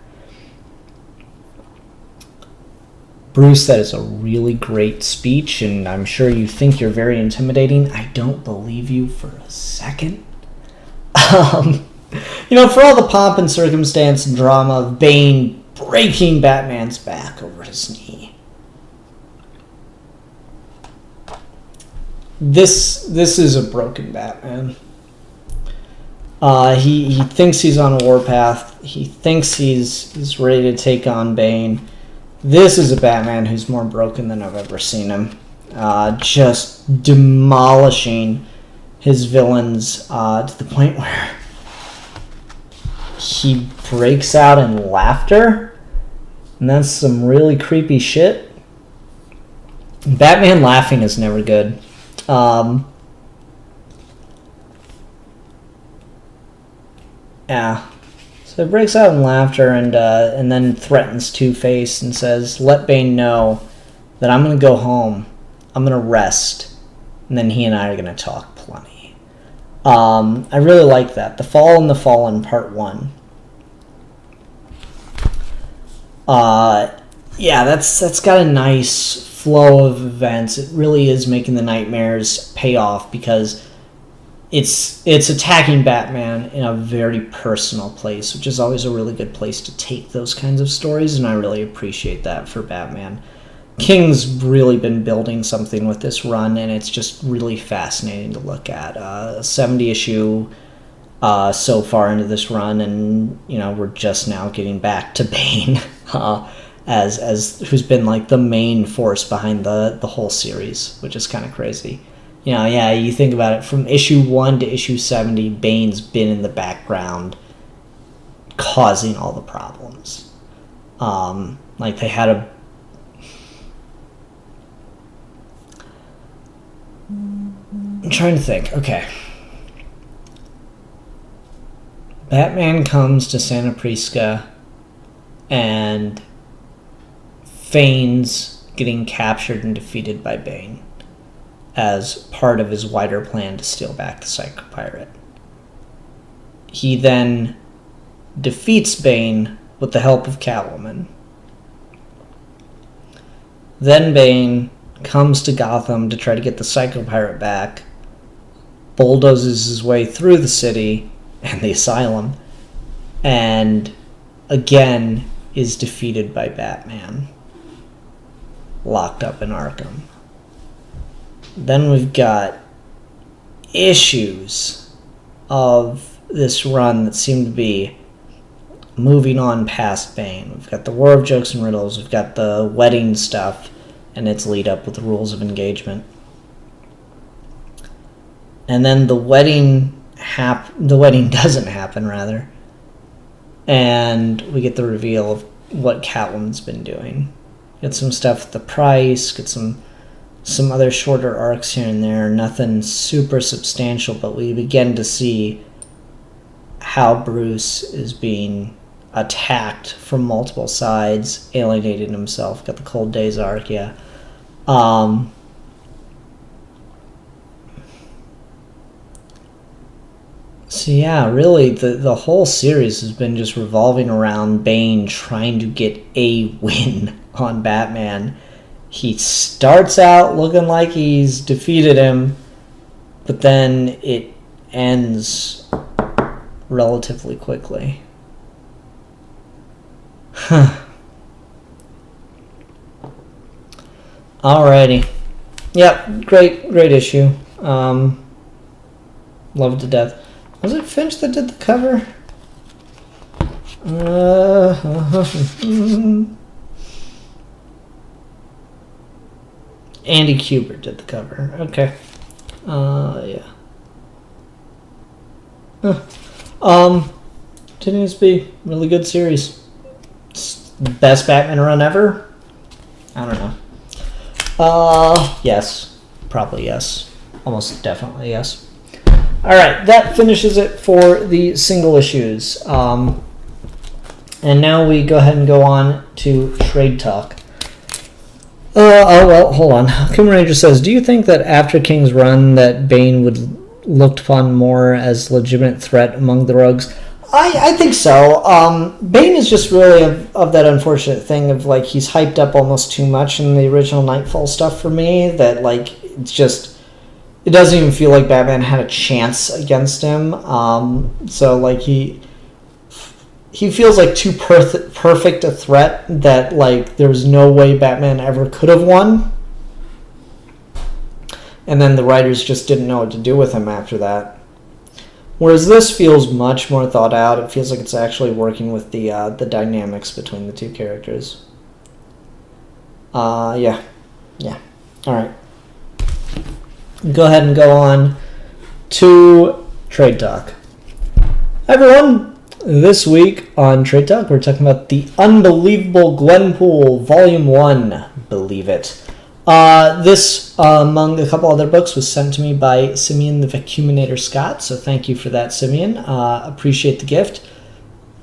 Bruce, that is a really great speech, and I'm sure you think you're very intimidating. I don't believe you for a second. You know, for all the pomp and circumstance and drama of Bane breaking Batman's back over his knee, This is a broken Batman. He thinks he's on a warpath. He thinks he's ready to take on Bane. This is a Batman who's more broken than I've ever seen him. Just demolishing his villains to the point where he breaks out in laughter. And that's some really creepy shit. Batman laughing is never good. Yeah. So it breaks out in laughter and then threatens Two-Face and says, let Bane know that I'm going to go home. I'm going to rest. And then he and I are going to talk plenty. I really like that. The Fall and the Fallen, Part 1. Yeah, that's got a nice flow of events. It really is making the nightmares pay off, because it's attacking Batman in a very personal place, which is always a really good place to take those kinds of stories, and I really appreciate that for Batman. King's really been building something with this run, and it's just really fascinating to look at. 70 issue so far into this run, and you know, we're just now getting back to Bane as who's been like the main force behind the whole series, which is kind of crazy. You know, yeah, you think about it, from issue 1 to issue 70, Bane's been in the background causing all the problems. Like, they had a... I'm trying to think. Okay. Batman comes to Santa Prisca, and feigns getting captured and defeated by Bane as part of his wider plan to steal back the Psycho-Pirate. He then defeats Bane with the help of Catwoman. Then Bane comes to Gotham to try to get the Psycho-Pirate back, bulldozes his way through the city and the asylum, and again is defeated by Batman, locked up in Arkham. Then we've got issues of this run that seem to be moving on past Bane. We've got the War of Jokes and Riddles, we've got the wedding stuff and its lead up with the rules of engagement. And then the wedding doesn't happen, rather. And we get the reveal of what Catwoman's been doing. Get some stuff with the price, get some other shorter arcs here and there, nothing super substantial, but we begin to see how Bruce is being attacked from multiple sides, alienating himself. Got the Cold Days arc, yeah. So yeah, really the whole series has been just revolving around Bane trying to get a win on Batman. He starts out looking like he's defeated him, but then it ends relatively quickly. Alrighty. Yep, great issue. Love it to death. Was it Finch that did the cover? Andy Kubert did the cover. Okay. Yeah. Continues to be really good series. Best Batman run ever? I don't know. Yes. Probably yes. Almost definitely yes. Alright, that finishes it for the single issues. And now we go ahead and go on to trade talk. Hold on. Kim Ranger says, do you think that after King's run that Bane would looked upon more as legitimate threat among the rogues? I think so. Bane is just really of that unfortunate thing of, like, he's hyped up almost too much in the original Nightfall stuff for me, that, like, it's just... It doesn't even feel like Batman had a chance against him. So, like, he feels like too perfect a threat that, like, there's no way Batman ever could have won. And then the writers just didn't know what to do with him after that. Whereas this feels much more thought out. It feels like it's actually working with the dynamics between the two characters. Yeah. All right. Go ahead and go on to Trade Talk. Hi everyone! This week on Trade Talk, we're talking about The Unbelievable Gwenpool, Volume 1. Believe it. This, among a couple other books, was sent to me by Simeon the Vacuuminator Scott, so thank you for that, Simeon. Appreciate the gift.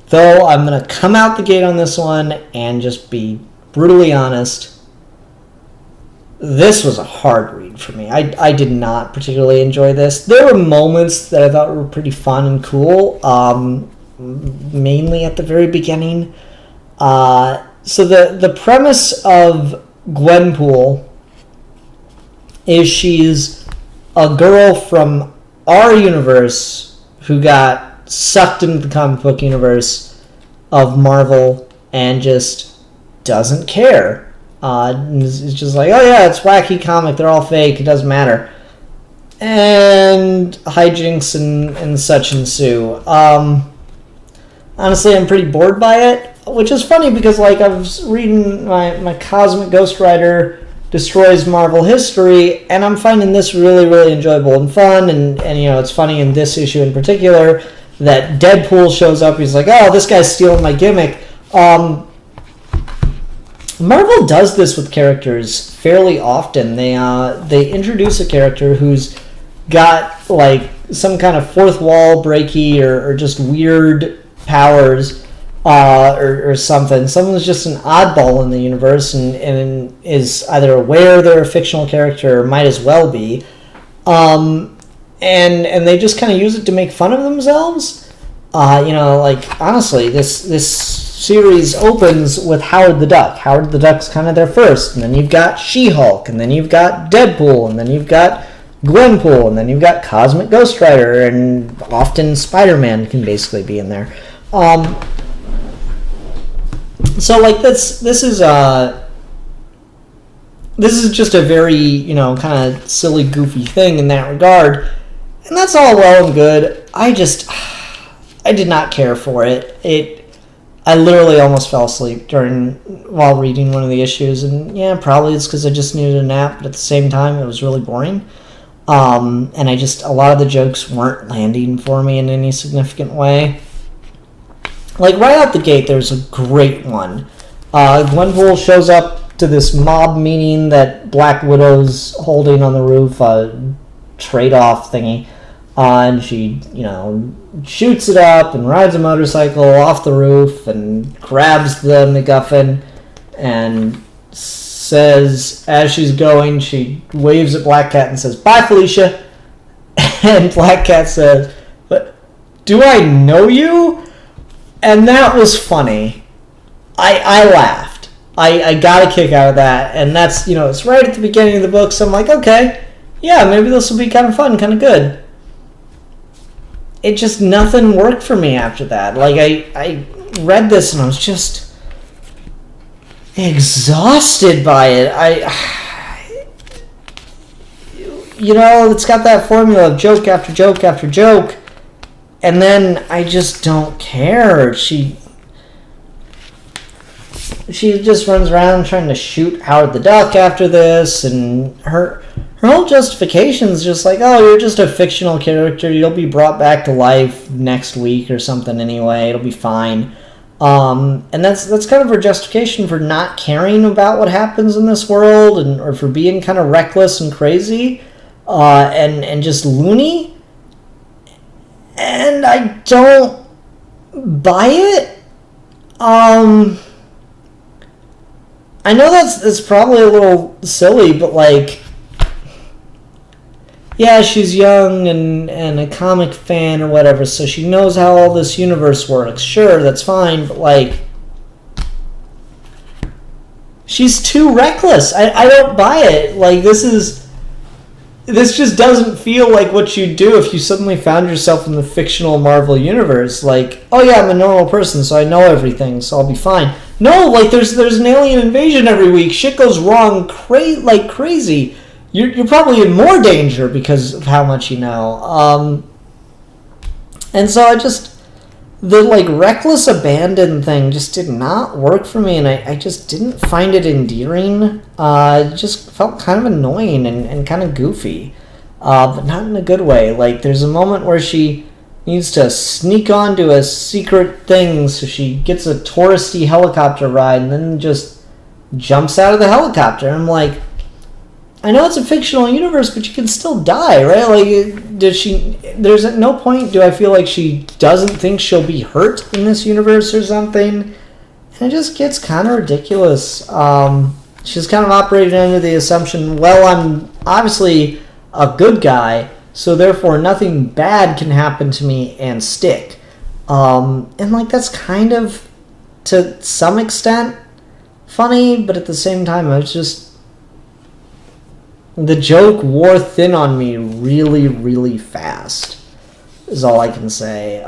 Though, I'm going to come out the gate on this one and just be brutally honest. This was a hard read for me. I did not particularly enjoy this. There were moments that I thought were pretty fun and cool, mainly at the very beginning. So the premise of Gwenpool is she's a girl from our universe who got sucked into the comic book universe of Marvel and just doesn't care. It's just like, oh yeah, it's wacky comic, they're all fake, it doesn't matter. And hijinks and such ensue. Honestly, I'm pretty bored by it, which is funny because, like, I was reading my Cosmic Ghost Rider Destroys Marvel History, and I'm finding this really, really enjoyable and fun, and you know, it's funny in this issue in particular that Deadpool shows up, he's like, oh, this guy's stealing my gimmick. Marvel does this with characters fairly often. They introduce a character who's got, like, some kind of fourth wall breaky or just weird powers, or something. Someone's just an oddball in the universe and is either aware they're a fictional character or might as well be. And they just kind of use it to make fun of themselves. Honestly, this series opens with Howard the Duck. Howard the Duck's kind of there first, and then you've got She-Hulk, and then you've got Deadpool, and then you've got Gwenpool, and then you've got Cosmic Ghost Rider, and often Spider-Man can basically be in there. So like this is just a very kind of silly, goofy thing in that regard, and that's all well and good. I did not care for it. I literally almost fell asleep while reading one of the issues, and yeah, probably it's because I just needed a nap, but at the same time, it was really boring. And a lot of the jokes weren't landing for me in any significant way. Like, right out the gate, there's a great one. Gwenpool shows up to this mob meeting that Black Widow's holding on the roof, a trade-off thingy. And she, shoots it up and rides a motorcycle off the roof and grabs the MacGuffin and says, as she's going, she waves at Black Cat and says, "Bye, Felicia." And Black Cat says, "But do I know you?" And that was funny. I laughed. I got a kick out of that. And that's, it's right at the beginning of the book, so I'm like, okay, yeah, maybe this will be kind of fun, kind of good. It just, nothing worked for me after that. Like, I read this and I was just exhausted by it. It's got that formula of joke after joke after joke, and then I just don't care. She just runs around trying to shoot Howard the Duck after this, and her whole justification's just like, oh, you're just a fictional character, you'll be brought back to life next week or something anyway, it'll be fine. And that's kind of her justification for not caring about what happens in this world, or for being kind of reckless and crazy, and just loony. And I don't buy it. I know that's probably a little silly, but like, yeah, she's young and a comic fan or whatever, so she knows how all this universe works. Sure, that's fine, but like, she's too reckless. I don't buy it. Like, this just doesn't feel like what you'd do if you suddenly found yourself in the fictional Marvel universe. Like, oh yeah, I'm a normal person, so I know everything, so I'll be fine. No, like, there's an alien invasion every week. Shit goes wrong like crazy. You're probably in more danger because of how much you know. And so the like reckless abandon thing just did not work for me, and I just didn't find it endearing. It just felt kind of annoying and kind of goofy, but not in a good way. Like, there's a moment where she needs to sneak onto a secret thing, so she gets a touristy helicopter ride and then just jumps out of the helicopter. And I'm like, I know it's a fictional universe, but you can still die, right? Like, there's at no point do I feel like she doesn't think she'll be hurt in this universe or something. And it just gets kind of ridiculous. She's kind of operating under the assumption, well, I'm obviously a good guy, so therefore nothing bad can happen to me and stick. And like, that's kind of, to some extent, funny, but at the same time, I was just, the joke wore thin on me really, really fast, is all I can say.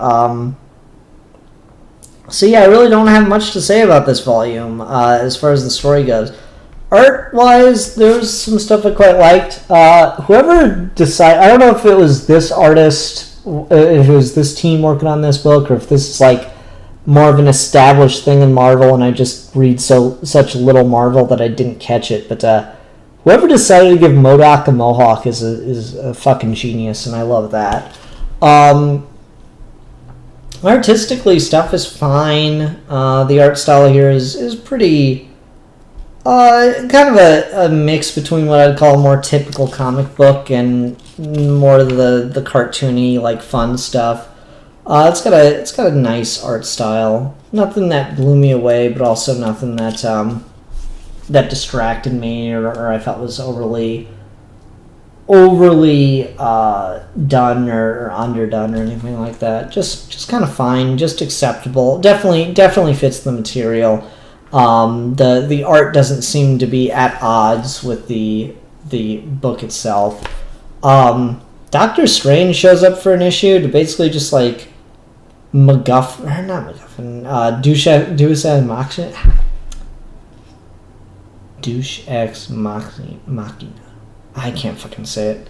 So yeah, I really don't have much to say about this volume as far as the story goes. Art-wise, there's some stuff I quite liked. Whoever decided, I don't know if it was this artist, if it was this team working on this book, or if this is like more of an established thing in Marvel and I just read such little Marvel that I didn't catch it, but whoever decided to give MODOK a mohawk is a fucking genius, and I love that. Artistically, stuff is fine. The art style here is pretty, kind of a mix between what I'd call a more typical comic book and more of the cartoony, like, fun stuff. It's got a nice art style. Nothing that blew me away, but also nothing that that distracted me or I felt was overly done or underdone or anything like that. Just kind of fine, just acceptable. Definitely fits the material. The art doesn't seem to be at odds with the book itself. Doctor Strange shows up for an issue to basically just like Deus Ex Machina. I can't fucking say it.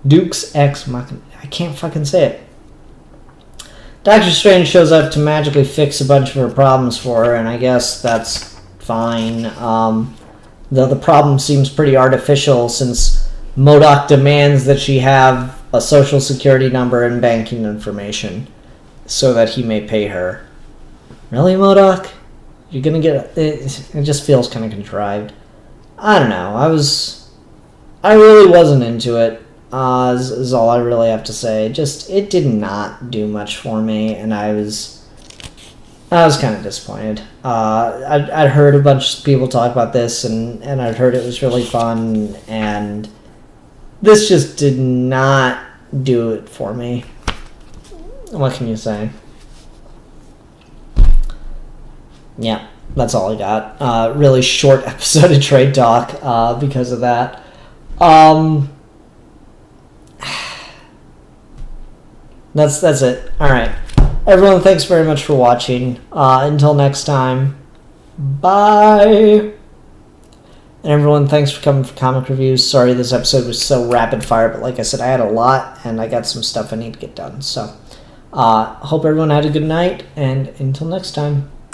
Dukes Ex Machina. I can't fucking say it. Doctor Strange shows up to magically fix a bunch of her problems for her, and I guess that's fine. Though the problem seems pretty artificial since MODOK demands that she have a social security number and banking information so that he may pay her. Really, MODOK? You're gonna get... It just feels kind of contrived. I don't know. I really wasn't into it, is all I really have to say. Just, it did not do much for me, and I was kind of disappointed. I'd heard a bunch of people talk about this, and I'd heard it was really fun, and this just did not do it for me. What can you say? Yeah, that's all I got. Really short episode of Trade Talk because of that. That's it. Alright. Everyone, thanks very much for watching. Until next time, bye! And everyone, thanks for coming for comic reviews. Sorry this episode was so rapid fire, but like I said, I had a lot, and I got some stuff I need to get done. So, hope everyone had a good night, and until next time.